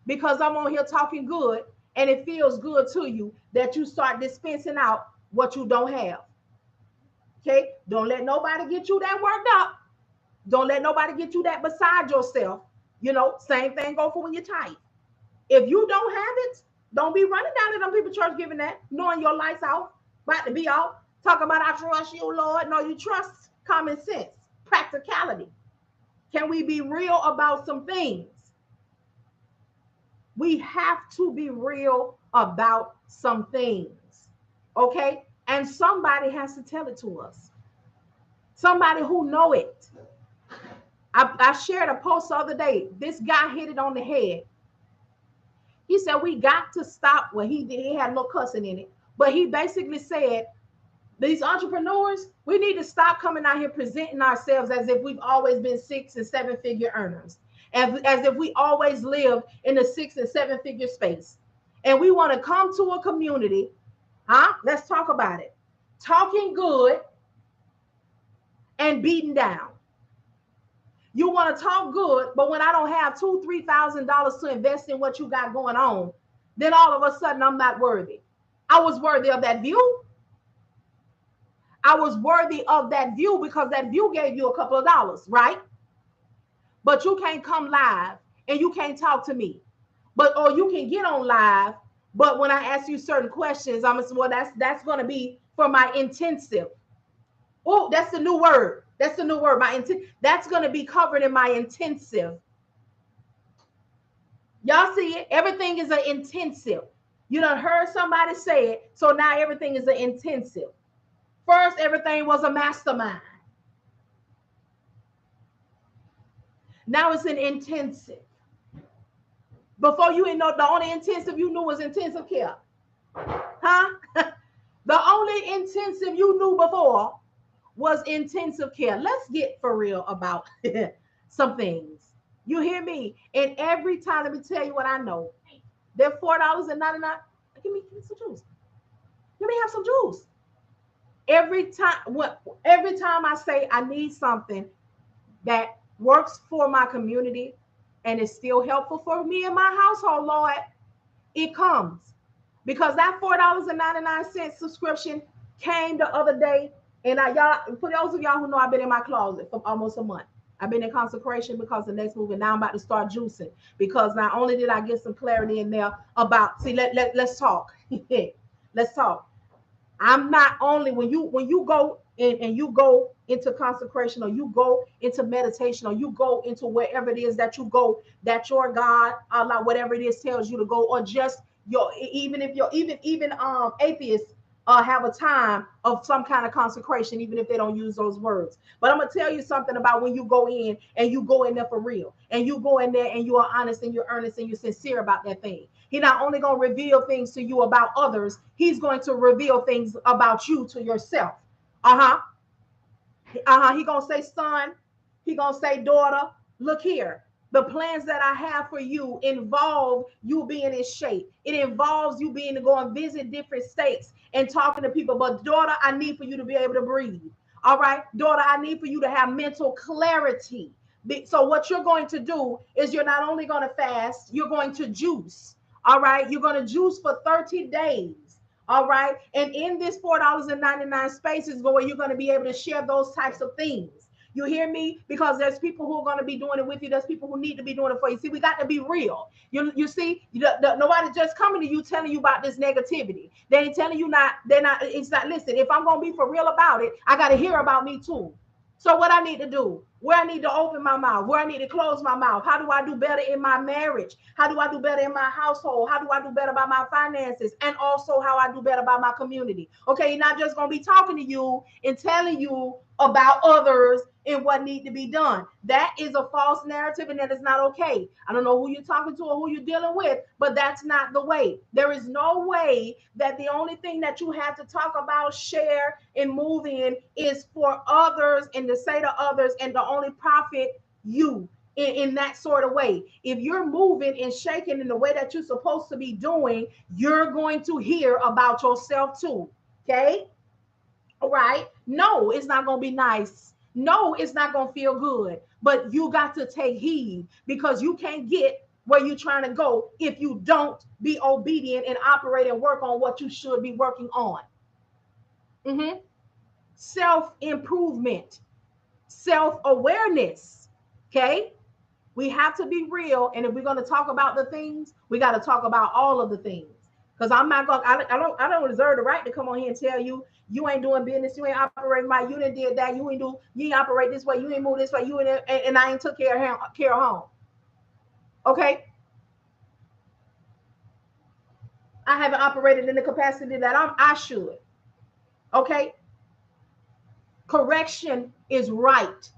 A: because I'm on here talking good and it feels good to you that you start dispensing out what you don't have. Okay. Don't let nobody get you that worked up. Don't let nobody get you that beside yourself. Same thing go for when you're tight. If you don't have it, don't be running down to them people church giving that, knowing your lights out, about to be out, talking about I trust you, Lord. No, you trust common sense, practicality. Can we be real about some things? We have to be real about some things. Okay? And somebody has to tell it to us. Somebody who know it. I shared a post the other day. This guy hit it on the head. He said we got to stop. Well, he had no cussing in it, but he basically said these entrepreneurs, we need to stop coming out here presenting ourselves as if we've always been 6 and 7 figure earners, as if we always lived in the 6 and 7 figure space, and we want to come to a community, huh? Let's talk about it. Talking good and beaten down. You want to talk good, but when I don't have $2,000-3,000 to invest in what you got going on, then all of a sudden I'm not worthy. I was worthy of that view. I was worthy of that view because that view gave you a couple of dollars, right? But you can't come live and you can't talk to me. Or you can get on live, but when I ask you certain questions, I'm gonna say, well, that's gonna be for my intensive. Oh, that's the new word. That's the new word. That's gonna be covered in my intensive. Y'all see it? Everything is an intensive. You done heard somebody say it, so now everything is an intensive. First, everything was a mastermind. Now it's an intensive. Before you didn't know, the only intensive you knew was intensive care. Huh? The only intensive you knew before was intensive care. Let's get for real about some things. You hear me? And every time, let me tell you what I know. They're $4.99. Give me some juice. Let me have some juice. Every time I say I need something that works for my community and is still helpful for me and my household, Lord, it comes. Because that $4.99 subscription came the other day. And y'all, for those of y'all who know, I've been in my closet for almost a month. I've been in consecration because the next move, and now I'm about to start juicing. Because not only did I get some clarity in there about, let's talk. Let's talk. I'm not only when you go in and you go into consecration, or you go into meditation, or you go into wherever it is that you go, that your God, Allah, whatever it is tells you to go, or just your, even if you're even atheists have a time of some kind of consecration, even if they don't use those words. But I'm gonna tell you something about when you go in and you go in there for real, and you go in there and you are honest and you're earnest and you're sincere about that thing. He not only gonna reveal things to you about others, he's going to reveal things about you to yourself. Uh-huh. He gonna say, son, he gonna say, daughter, look here. The plans that I have for you involve you being in shape. It involves you being to go and visit different states and talking to people. But daughter, I need for you to be able to breathe. All right, daughter, I need for you to have mental clarity. So what you're going to do is you're not only going to fast, you're going to juice. All right, you're going to juice for 30 days. All right. And in this $4.99 space is where you're going to be able to share those types of things. You hear me? Because there's people who are going to be doing it with you. There's people who need to be doing it for you. See, we got to be real. You see, nobody just coming to you telling you about this negativity. They ain't telling you not. They're not. It's not. Listen, if I'm going to be for real about it, I got to hear about me too. So what I need to do, where I need to open my mouth, where I need to close my mouth, how do I do better in my marriage? How do I do better in my household? How do I do better by my finances? And also how I do better by my community. Okay, you're not just going to be talking to you and telling you about others and what need to be done. That is a false narrative, and that is not okay. I don't know who you're talking to or who you're dealing with, but that's not the way. There is no way that the only thing that you have to talk about, share, and move in is for others and to say to others and to only profit you in that sort of way. If you're moving and shaking in the way that you're supposed to be doing, you're going to hear about yourself too. Okay. All right. No, it's not going to be nice. No, it's not going to feel good. But you got to take heed because you can't get where you're trying to go if you don't be obedient and operate and work on what you should be working on. Mhm. Self improvement, self awareness. Okay. We have to be real. And if we're going to talk about the things, we got to talk about all of the things. Because I'm not going, I don't reserve the right to come on here and tell you, you ain't doing business, you ain't operating right, you didn't did that, you ain't operate this way, you ain't move this way, and I ain't took care of home. Okay. I haven't operated in the capacity that I should. Okay. Correction is right.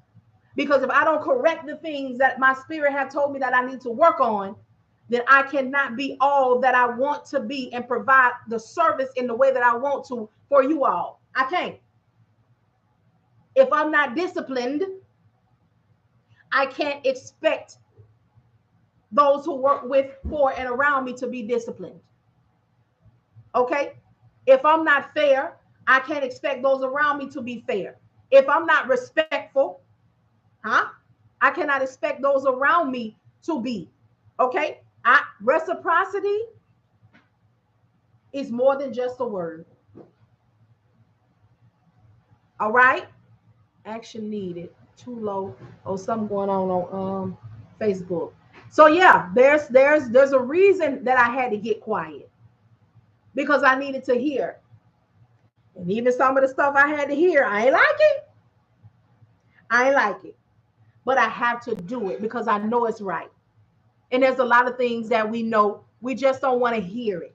A: Because if I don't correct the things that my spirit have told me that I need to work on, then I cannot be all that I want to be and provide the service in the way that I want to for you all. I can't. If I'm not disciplined, I can't expect those who work with, for, and around me to be disciplined. Okay? If I'm not fair, I can't expect those around me to be fair. If I'm not respectful, huh? I cannot expect those around me to be. Okay? Reciprocity is more than just a word. All right? Action needed. Too low. Or something going on Facebook. So yeah, there's a reason that I had to get quiet because I needed to hear. And even some of the stuff I had to hear, I ain't like it. I ain't like it. But I have to do it because I know it's right. And there's a lot of things that we know, we just don't want to hear it.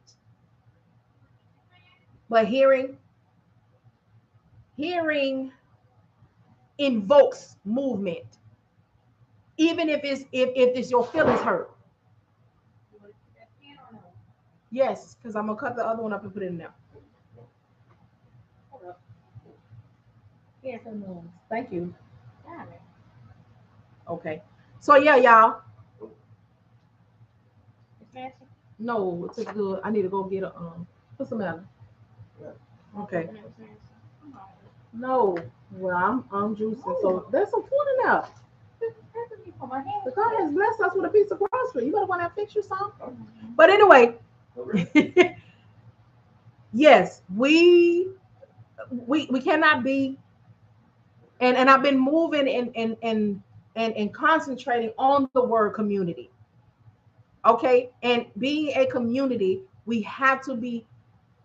A: But hearing invokes movement, even if it's your feelings hurt. Yes, because I'm gonna cut the other one up and put it in there. Yes, thank you. Okay. So yeah, y'all. No, it's good. I need to go get a what's the matter? Okay. No. Well, I'm juicing. So there's some food in there. The God has blessed us with a piece of grocery. You better want to fix you some. But anyway, yes, we cannot be, and I've been moving and concentrating on the word community. Okay, and being a community, we have to be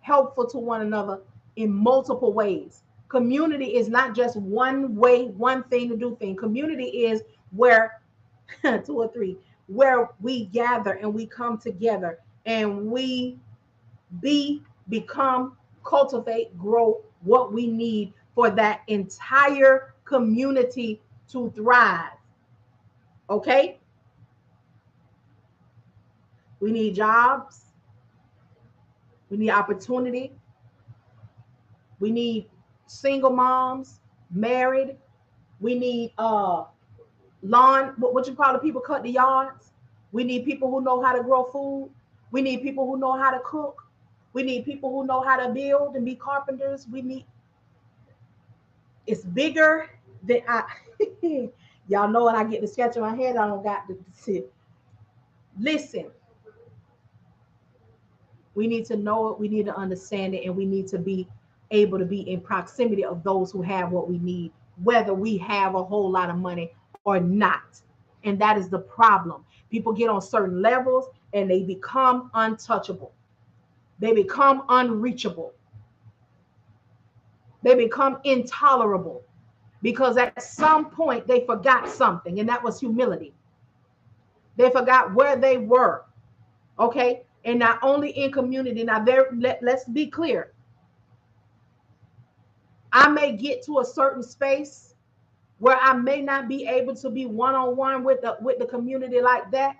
A: helpful to one another in multiple ways. Community is not just one way, one thing to do things. Community is where two or three, where we gather and we come together and we be, become, cultivate, grow what we need for that entire community to thrive. Okay? We need jobs, we need opportunity, we need single moms, married, we need lawn, what you call the people cut the yards. We need people who know how to grow food. We need people who know how to cook. We need people who know how to build and be carpenters. We need, it's bigger than I y'all know when I get the sketch in my head, I don't got to sit. Listen, we need to know it, we need to understand it, and we need to be able to be in proximity of those who have what we need, whether we have a whole lot of money or not. And that is the problem. People get on certain levels and they become untouchable. They become unreachable. They become intolerable because at some point they forgot something, and that was humility. They forgot where they were. Okay. And not only in community. Now, let's be clear. I may get to a certain space where I may not be able to be one-on-one with the community like that,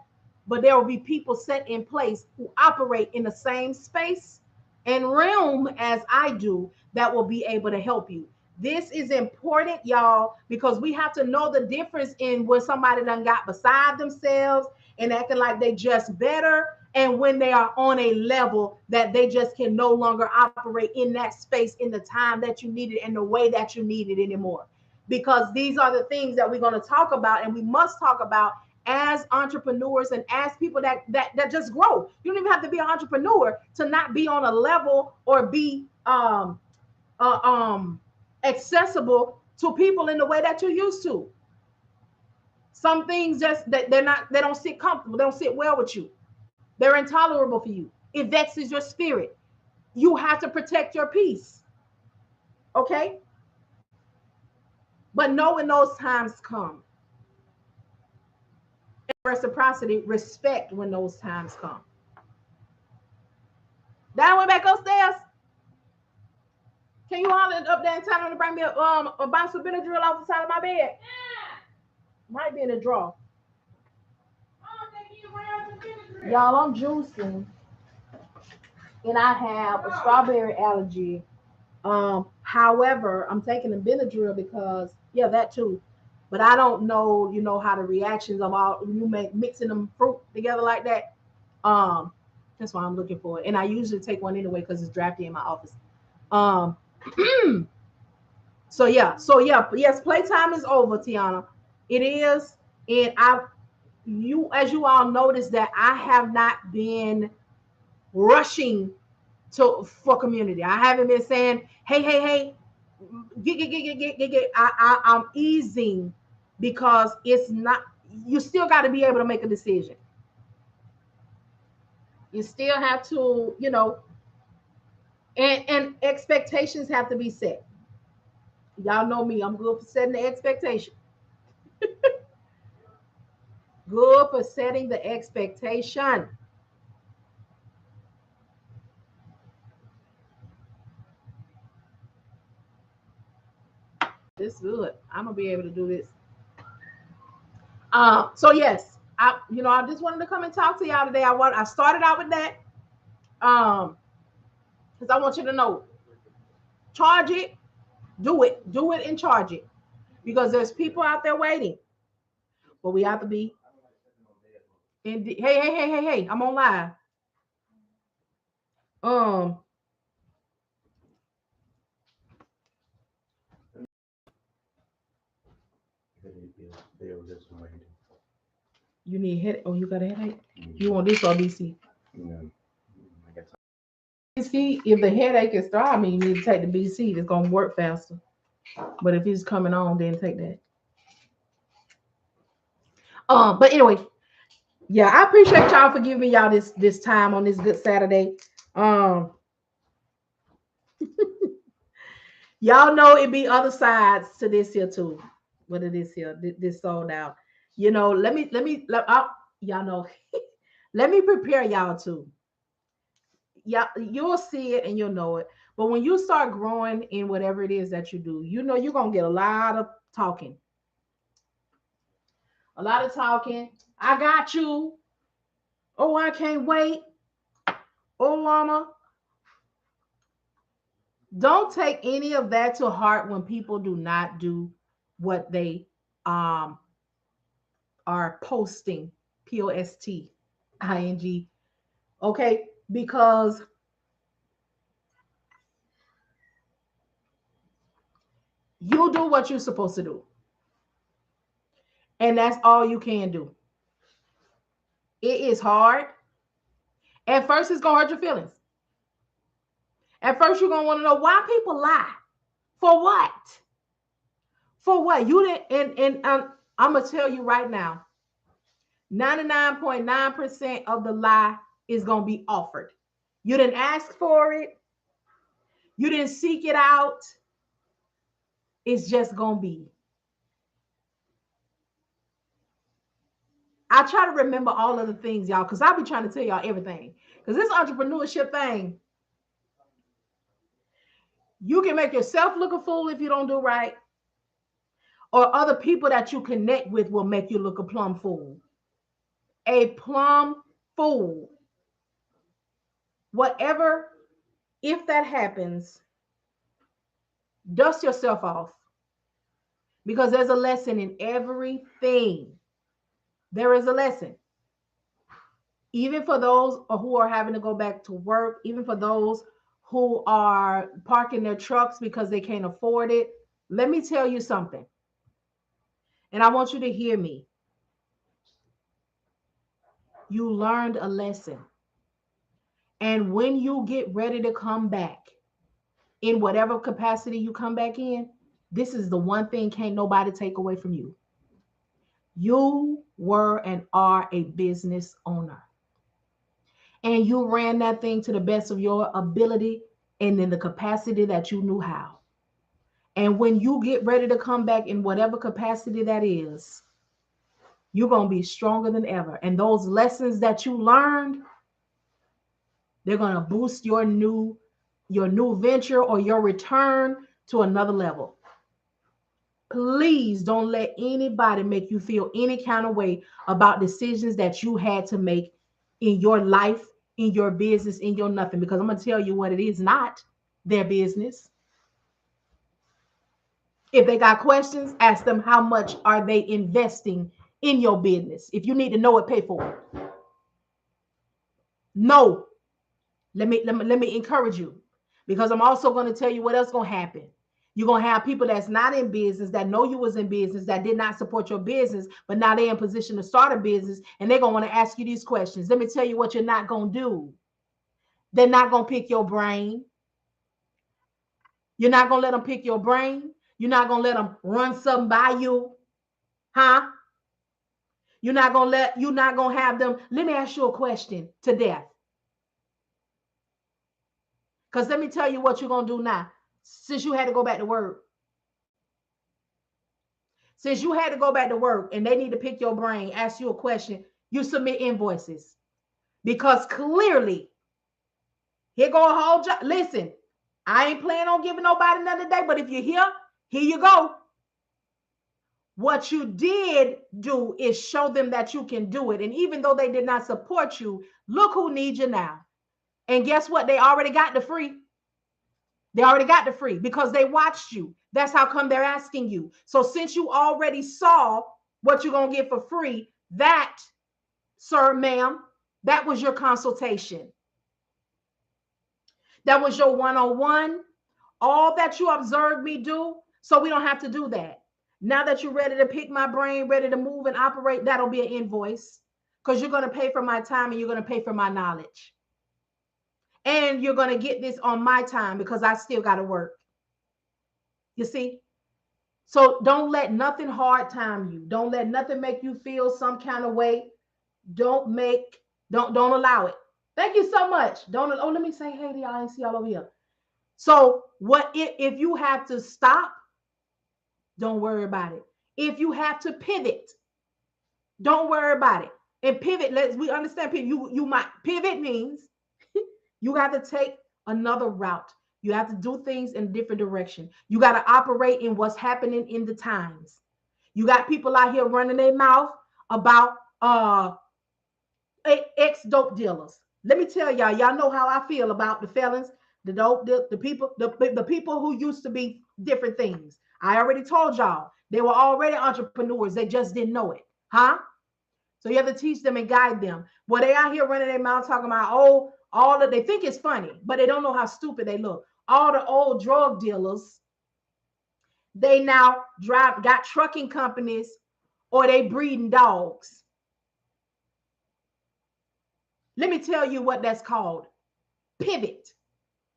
A: but there will be people set in place who operate in the same space and realm as I do that will be able to help you. This is important, y'all, because we have to know the difference in when somebody done got beside themselves and acting like they just better, and when they are on a level that they just can no longer operate in that space in the time that you need it and the way that you need it anymore. Because these are the things that we're going to talk about and we must talk about as entrepreneurs and as people that just grow. You don't even have to be an entrepreneur to not be on a level or be uh, um accessible to people in the way that you're used to. Some things just that they don't sit comfortable, they don't sit well with you. They're intolerable for you. It vexes your spirit. You have to protect your peace. Okay? But know when those times come. Reciprocity, respect when those times come. That went back upstairs. Can you holler up there and tell them to bring me a box of Benadryl off the side of my bed? Might be in the drawer. Y'all, I'm juicing and I have a strawberry allergy. However, I'm taking the Benadryl because yeah, that too. But I don't know, how the reactions of all you make mixing them fruit together like that. Um, that's why I'm looking for it. And I usually take one anyway because it's drafty in my office. Um, so yeah, yes, playtime is over, Tiana. It is, and as you all notice that I have not been rushing to for community. I haven't been saying, hey, get. I'm easing because it's not. You still got to be able to make a decision. You still have to, and expectations have to be set. Y'all know me. I'm good for setting the expectation. Good for setting the expectation. This is good. I'm gonna be able to do this. So yes, I just wanted to come and talk to y'all today. I started out with that. Um, because I want you to know, charge it, do it and charge it. Because there's people out there waiting. But we have to be hey, I'm on live. Um, you need head. Oh, you got a headache? You want this or BC? BC, if the headache is throbbing, you need to take the BC. It's gonna work faster. But if it's coming on, then take that. But anyway, yeah, I appreciate y'all for giving y'all this time on this good Saturday. Um, y'all know it be other sides to this here too. What it is here, this sold out. Y'all know. Let me prepare y'all too. Yeah, you'll see it and you'll know it. But when you start growing in whatever it is that you do, you're gonna get a lot of talking. A lot of talking. I got you. Oh, I can't wait. Oh, mama. Don't take any of that to heart when people do not do what they um are posting. POSTING. Okay, because you do what you're supposed to do. And that's all you can do. It is hard. At first, it's gonna hurt your feelings. At first, you're gonna want to know why people lie. For what? For what? You didn't. And I'm gonna tell you right now, 99.9% of the lie is gonna be offered. You didn't ask for it. You didn't seek it out. It's just gonna be. I try to remember all of the things, y'all, because I'll be trying to tell y'all everything. Because this entrepreneurship thing, you can make yourself look a fool if you don't do right, or other people that you connect with will make you look a plum fool. A plum fool. Whatever, if that happens, Dust yourself off because there's a lesson in everything. There is a lesson. Even for those who are having to go back to work, even for those who are parking their trucks because they can't afford it. Let me tell you something, and I want you to hear me. You learned a lesson. And when you get ready to come back, in whatever capacity you come back in, this is the one thing can't nobody take away from you. You were and are a business owner. And you ran that thing to the best of your ability and in the capacity that you knew how. And when you get ready to come back in whatever capacity that is, you're going to be stronger than ever. And those lessons that you learned, they're going to boost your new venture or your return to another level. Please don't let anybody make you feel any kind of way about decisions that you had to make in your life, in your business, in your nothing, because I'm going to tell you what, it is not their business. If they got questions, ask them how much are they investing in your business. If you need to know it, pay for it. No, let me encourage you, because I'm also going to tell you what else going to happen. You're going to have people that's not in business, that know you was in business, that did not support your business, but now they're in position to start a business, and they're going to want to ask you these questions. Let me tell you what you're not going to do. They're not going to pick your brain. You're not going to let them pick your brain. You're not going to let them run something by you. Huh? You're not going to have them. Let me ask you a question to death. Because let me tell you what you're going to do now. Since you had to go back to work, since you had to go back to work and they need to pick your brain, ask you a question, you submit invoices. Because clearly, here go a whole job. Listen, I ain't planning on giving nobody another day, but if you're here you go. What you did do is show them that you can do it. And even though they did not support you, look who needs you now. And guess what? They already got the free. They already got the free because they watched you. That's how come they're asking you. So since you already saw what you're going to get for free, that, sir, ma'am, that was your consultation. That was your one-on-one. All that you observed me do, so we don't have to do that. Now that you're ready to pick my brain, ready to move and operate, that'll be an invoice, because you're going to pay for my time and you're going to pay for my knowledge. And you're going to get this on my time because I still got to work. You see? So don't let nothing hard time you. Don't let nothing make you feel some kind of way. Don't allow it. Thank you so much. Let me say hey to y'all and see y'all over here. So what if you have to stop? Don't worry about it. If you have to pivot, don't worry about it. And pivot, we understand pivot. You might pivot means you got to take another route. You have to do things in a different direction. You got to operate in what's happening in the times. You got people out here running their mouth about ex-dope dealers. Let me tell y'all know how I feel about the felons, the dope, the people who used to be different things. I already told y'all they were already entrepreneurs. They just didn't know it. Huh? So you have to teach them and guide them. Well, they out here running their mouth talking about, they think it's funny, but they don't know how stupid they look. All the old drug dealers, they now got trucking companies, or they breeding dogs. Let me tell you what that's called. Pivot.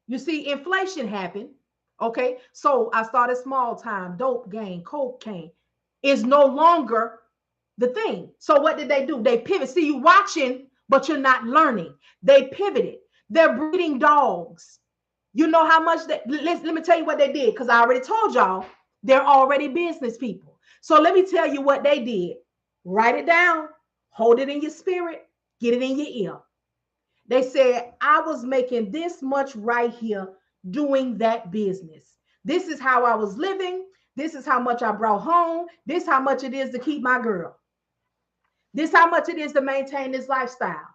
A: You see, inflation happened. Okay. So I started small time, dope game, cocaine is no longer the thing. So what did they do? They pivot. See, you watching, but you're not learning. They pivoted. They're breeding dogs. You know how much let me tell you what they did, because I already told y'all they're already business people. So let me tell you what they did. Write it down, hold it in your spirit, get it in your ear. They said, I was making this much right here doing that business. This is how I was living. This is how much I brought home. This is how much it is to keep my girl. This is how much it is to maintain this lifestyle.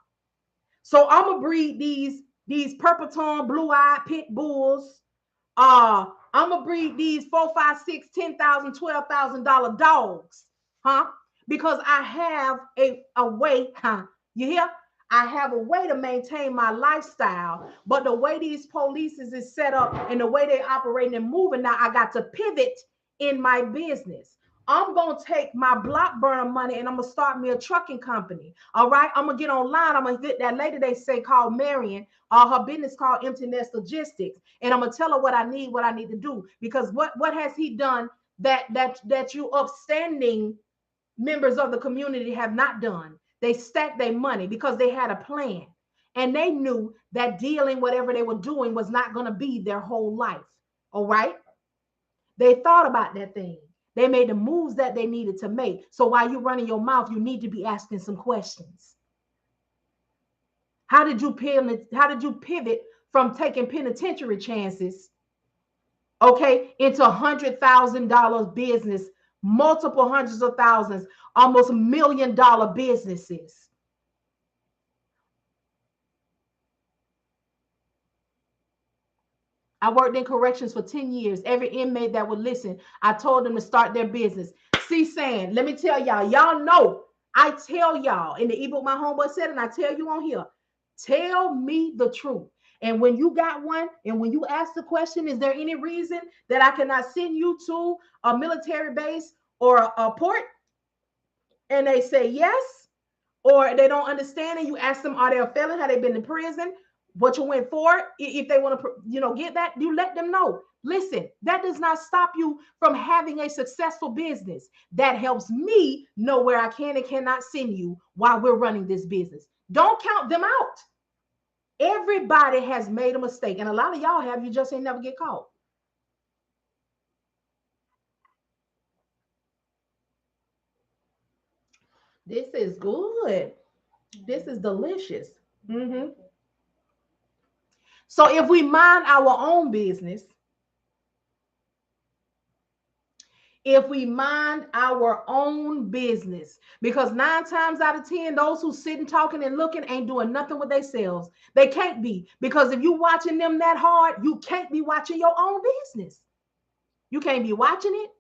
A: So I'm gonna breed these purple tongue, blue-eyed pit bulls, I'm gonna breed these 4, 5, 6, 10,000, $12,000 dogs, huh? Because I have a way, huh? You hear? I have a way to maintain my lifestyle, but the way these polices is set up and the way they operate and moving now, I got to pivot in my business. I'm gonna take my block burner money and I'm gonna start me a trucking company. All right, I'm gonna get online. I'm gonna get that lady they say called Marian. Her business called Emmteenestlogistics, and I'm gonna tell her what I need to do. Because what has he done that you upstanding members of the community have not done? They stacked their money because they had a plan, and they knew that dealing whatever they were doing was not gonna be their whole life. All right, they thought about that thing. They made the moves that they needed to make. So while you're running your mouth, you need to be asking some questions. How did you pivot from taking penitentiary chances, okay, into $100,000 business, multiple hundreds of thousands, almost $1 million businesses? I worked in corrections for 10 years. Every inmate that would listen, I told them to start their business. See, saying, let me tell y'all know, I tell y'all in the ebook my homeboy said, and I tell you on here, tell me the truth. And when you got one, and when you ask the question, is there any reason that I cannot send you to a military base or a port? And they say yes, or they don't understand, and you ask them, are they a felon? Have they been in prison? What you went for? If they want to, get that, you let them know. Listen, that does not stop you from having a successful business. That helps me know where I can and cannot send you while we're running this business. Don't count them out. Everybody has made a mistake, and a lot of y'all have. You just ain't never get caught. This is good. This is delicious. Mm-hmm. So if we mind our own business, because 9 times out of 10, those who sit and talking and looking ain't doing nothing with themselves. They can't be, because if you watching them that hard, you can't be watching your own business. You can't be watching it.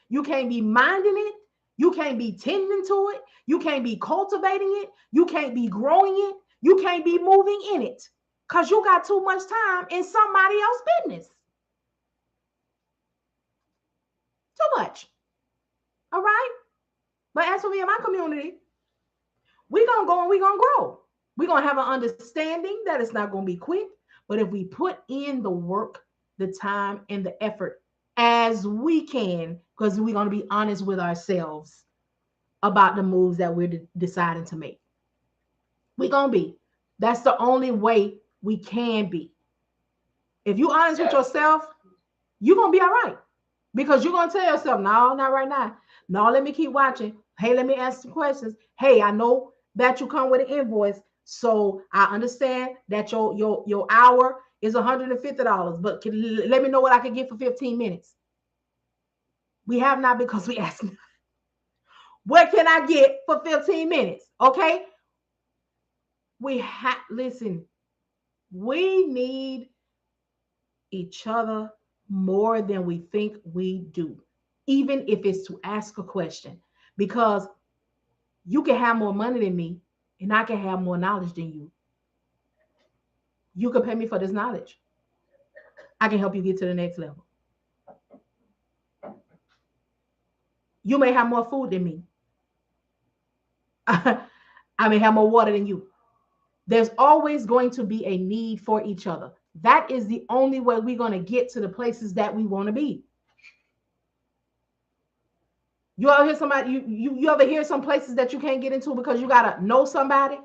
A: You can't be minding it. You can't be tending to it. You can't be cultivating it. You can't be growing it. You can't be moving in it, because you got too much time in somebody else's business. Too much. All right. But as for me and my community, we're going to go and we're going to grow. We're going to have an understanding that it's not going to be quick. But if we put in the work, the time, and the effort as we can, because we're going to be honest with ourselves about the moves that we're deciding to make. We're going to be. That's the only way we can be. If you're honest with yourself, you're going to be all right. Because you're going to tell yourself, no, not right now. No, let me keep watching. Hey, let me ask some questions. Hey, I know that you come with an invoice, so I understand that your hour is $150, but let me know what I can get for 15 minutes. We have not, because we asked. What can I get for 15 minutes? Okay. Listen, we need each other more than we think we do, even if it's to ask a question, because you can have more money than me and I can have more knowledge than you. You can pay me for this knowledge. I can help you get to the next level. You may have more food than me. I may have more water than you. There's always going to be a need for each other. That is the only way we're going to get to the places that we want to be. You ever hear somebody, you ever hear some places that you can't get into because you got to know somebody?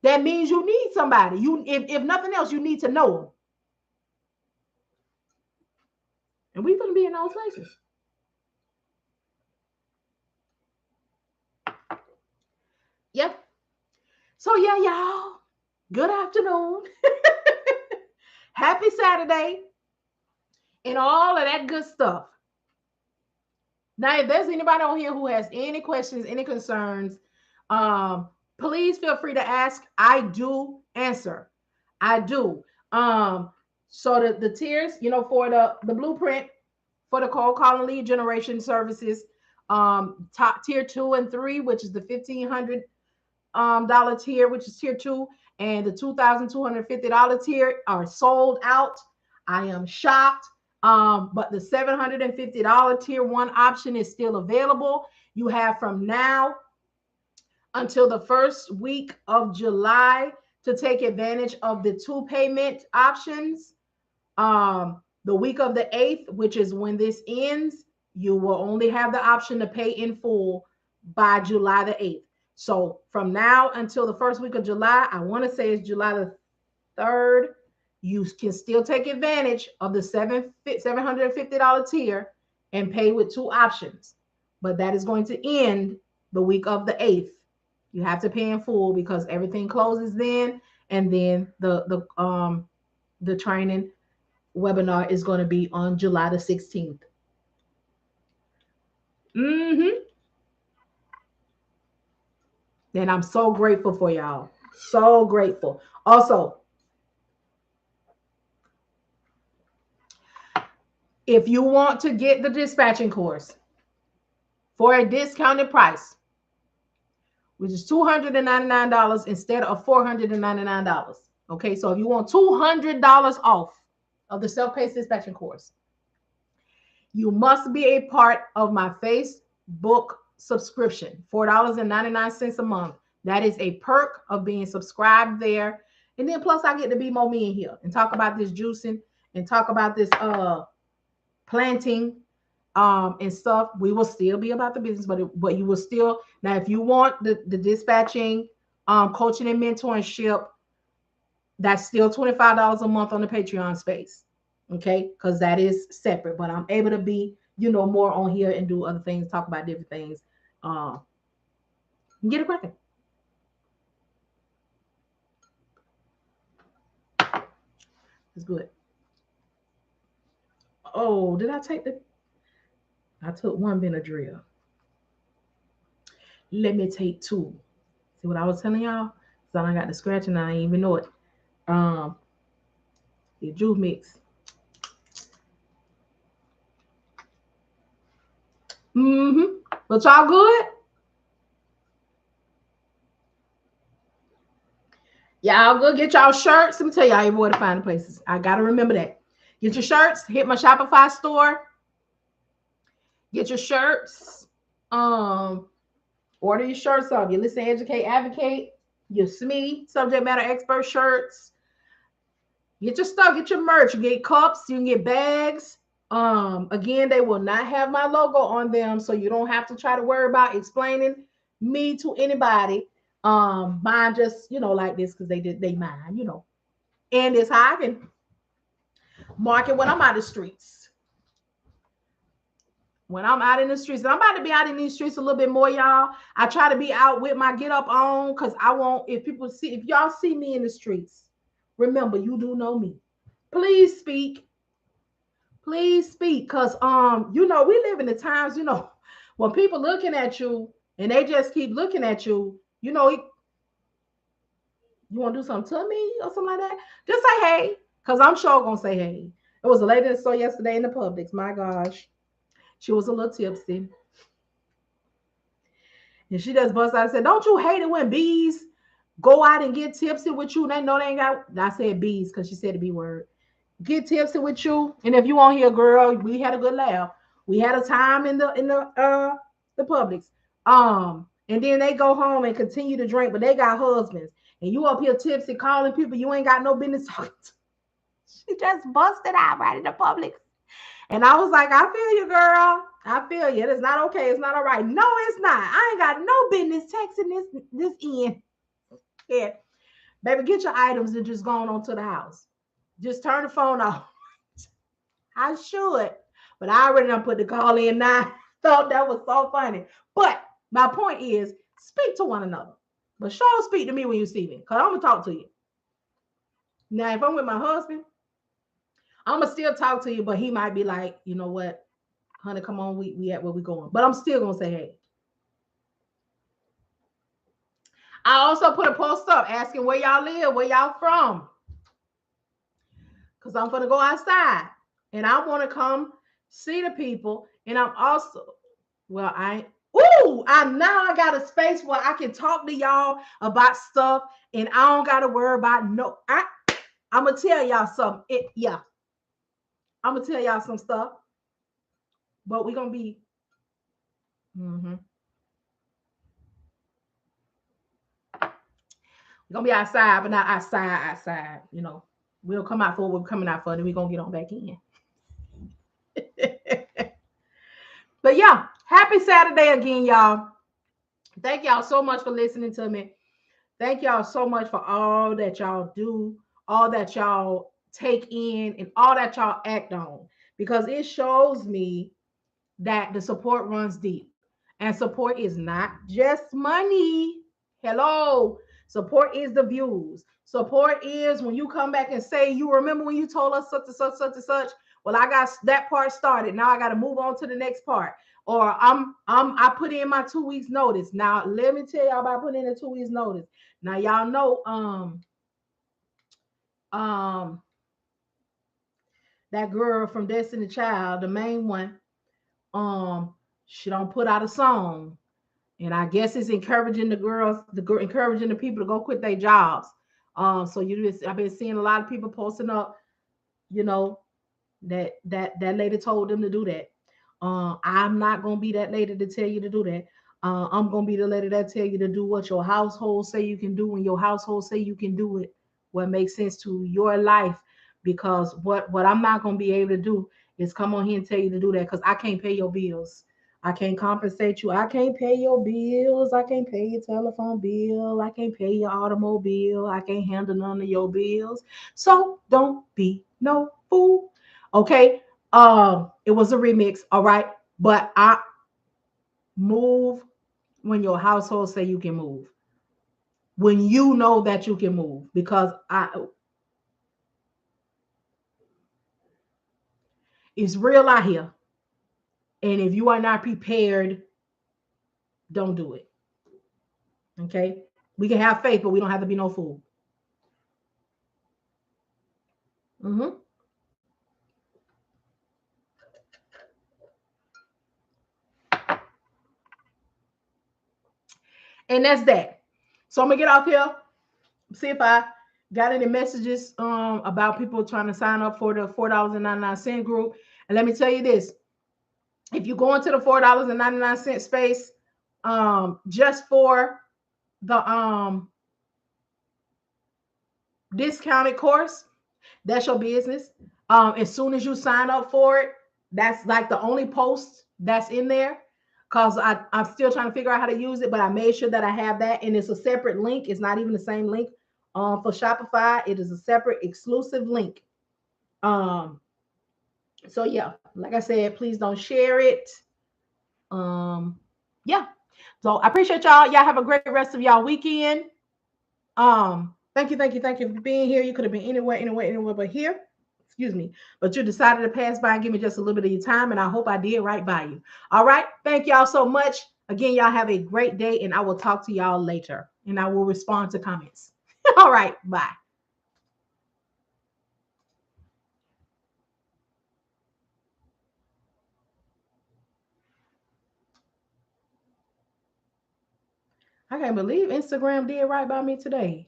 A: That means you need somebody. If nothing else, you need to know them. And we're going to be in those places. Yep. So yeah, y'all, good afternoon. Happy Saturday and all of that good stuff. Now, if there's anybody on here who has any questions, any concerns, please feel free to ask. I do answer. I do. So the tiers, for the blueprint for the cold calling lead generation services, top tier 2 and 3, which is the $1,500 dollar tier, which is tier 2, and the $2,250 tier are sold out. I am shocked. But the $750 tier 1 option is still available. You have from now until the first week of July to take advantage of the 2 payment options. The week of the 8th, which is when this ends, you will only have the option to pay in full by July the 8th. So from now until the first week of July, I want to say it's July the 3rd, you can still take advantage of the $750 tier and pay with 2 options. But that is going to end the week of the 8th. You have to pay in full because everything closes then, and then the training webinar is going to be on July the 16th. And I'm so grateful for y'all. So grateful. Also, if you want to get the dispatching course for a discounted price, which is $299 instead of $499. Okay, so if you want $200 off of the self-paced dispatching course, you must be a part of my Facebook subscription, $4.99 a month. That is a perk of being subscribed there. And then plus I get to be more me in here and talk about this juicing and talk about this planting and stuff. We will still be about the business, but you will still, now if you want the dispatching coaching and mentorship, that's still $25 a month on the Patreon space. Okay, because that is separate, but I'm able to be, more on here and do other things, talk about different things. Get it cracking. It's good. Oh, did I take I took 1 Benadryl. Let me take 2. See what I was telling y'all? So I got the scratch and I didn't even know it. The juice mix. But y'all good? Y'all good? Get y'all shirts. Let me tell y'all everywhere to find the places. I gotta remember that. Get your shirts. Hit my Shopify store. Get your shirts. Order your shirts up. Your Listen, Educate, Advocate. Your SME, Subject Matter Expert shirts. Get your stuff. Get your merch. You get cups. You can get bags. Again, they will not have my logo on them, so you don't have to try to worry about explaining me to anybody. Mine just, like this because they mine, and it's how I can market when I'm out of the streets. When I'm out in the streets, and I'm about to be out in these streets a little bit more, y'all. I try to be out with my get up on because I want, if y'all see me in the streets, remember, you do know me. Please speak. Please speak. Because we live in the times, when people looking at you and they just keep looking at you, you want to do something to me or something like that? Just say hey, because I'm sure gonna say hey. It was a lady that saw yesterday in the Publix. My gosh. She was a little tipsy. And she just busted out and said, don't you hate it when bees go out and get tipsy with you? They know they ain't got, I said bees because she said the B word. Get tipsy with you. And if you want here, girl, we had a good laugh. We had a time in the Publix. And then they go home and continue to drink, but they got husbands. And you up here tipsy calling people you ain't got no business talking to. She just busted out right in the Publix. And I was like, I feel you, girl. I feel you. It's not okay. It's not all right. No, it's not. I ain't got no business texting this in. Yeah. Baby, get your items and just go on to the house. Just turn the phone off. I should. But I already done put the call in now. Thought that was so funny. But my point is, speak to one another. But sure, speak to me when you see me. Because I'm going to talk to you. Now, if I'm with my husband, I'm gonna still talk to you, but he might be like, you know what, honey, come on, we at where we going. But I'm still gonna say hey. I also put a post up asking where y'all live, where y'all from. because I'm gonna go outside and I want to come see the people. And I'm also, well, I got a space where I can talk to y'all about stuff and I don't gotta worry about no. I'm gonna tell y'all something. I'm gonna tell y'all some stuff, but we're gonna be mhm, we're gonna be outside, but not outside. We'll come out for what we're coming out for, and then we're gonna get on back in. But yeah, happy Saturday again, y'all. Thank y'all so much for listening to me. Thank y'all so much for all that y'all do, all that y'all take in, and all that y'all act on, because it shows me that the support runs deep. And support is not just money. Hello. Support is the views. Support is when you come back and say, you remember when you told us such and such, such and such. Well, I got that part started. Now I got to move on to the next part. Or I put in my 2 weeks notice. Now let me tell y'all about putting in a 2 weeks notice. Now y'all know um that girl from Destiny Child, the main one, um she don't put out a song, and I guess it's encouraging the girls, encouraging the people to go quit their jobs. So I've been seeing a lot of people posting up, you know, that lady told them to do that. I'm not gonna be that lady to tell you to do that. I'm gonna be the lady that tell you to do what your household say you can do when your household say you can do it. What makes sense to your life, because what I'm not gonna be able to do is come on here and tell you to do that, because I can't pay your bills. I can't compensate you. I can't pay your bills. I can't pay your telephone bill. I can't pay your automobile. I can't handle none of your bills. So don't be no fool. Okay. It was a remix, all right. But I move when your household say you can move. When you know that you can move, because it's real out here. And if you are not prepared, don't do it. Okay. We can have faith, but we don't have to be no fool. Hmm. And that's that. So I'm gonna get off here, see if I got any messages about people trying to sign up for the $4.99 group. And let me tell you this: if you go into the $4.99 space, just for the discounted course, that's your business. As soon as you sign up for it, that's like the only post that's in there. Cause I'm still trying to figure out how to use it, but I made sure that I have that, and it's a separate link. It's not even the same link for Shopify. It is a separate exclusive link. Um, so yeah, like I said, please don't share it. Yeah. So I appreciate y'all. Y'all have a great rest of y'all weekend. Thank you for being here. You could have been anywhere but here. Excuse me. But you decided to pass by and give me just a little bit of your time, and I hope I did right by you. All right. Thank y'all so much. Again, y'all have a great day, and I will talk to y'all later, and I will respond to comments. All right. Bye. I can't believe Instagram did right by me today.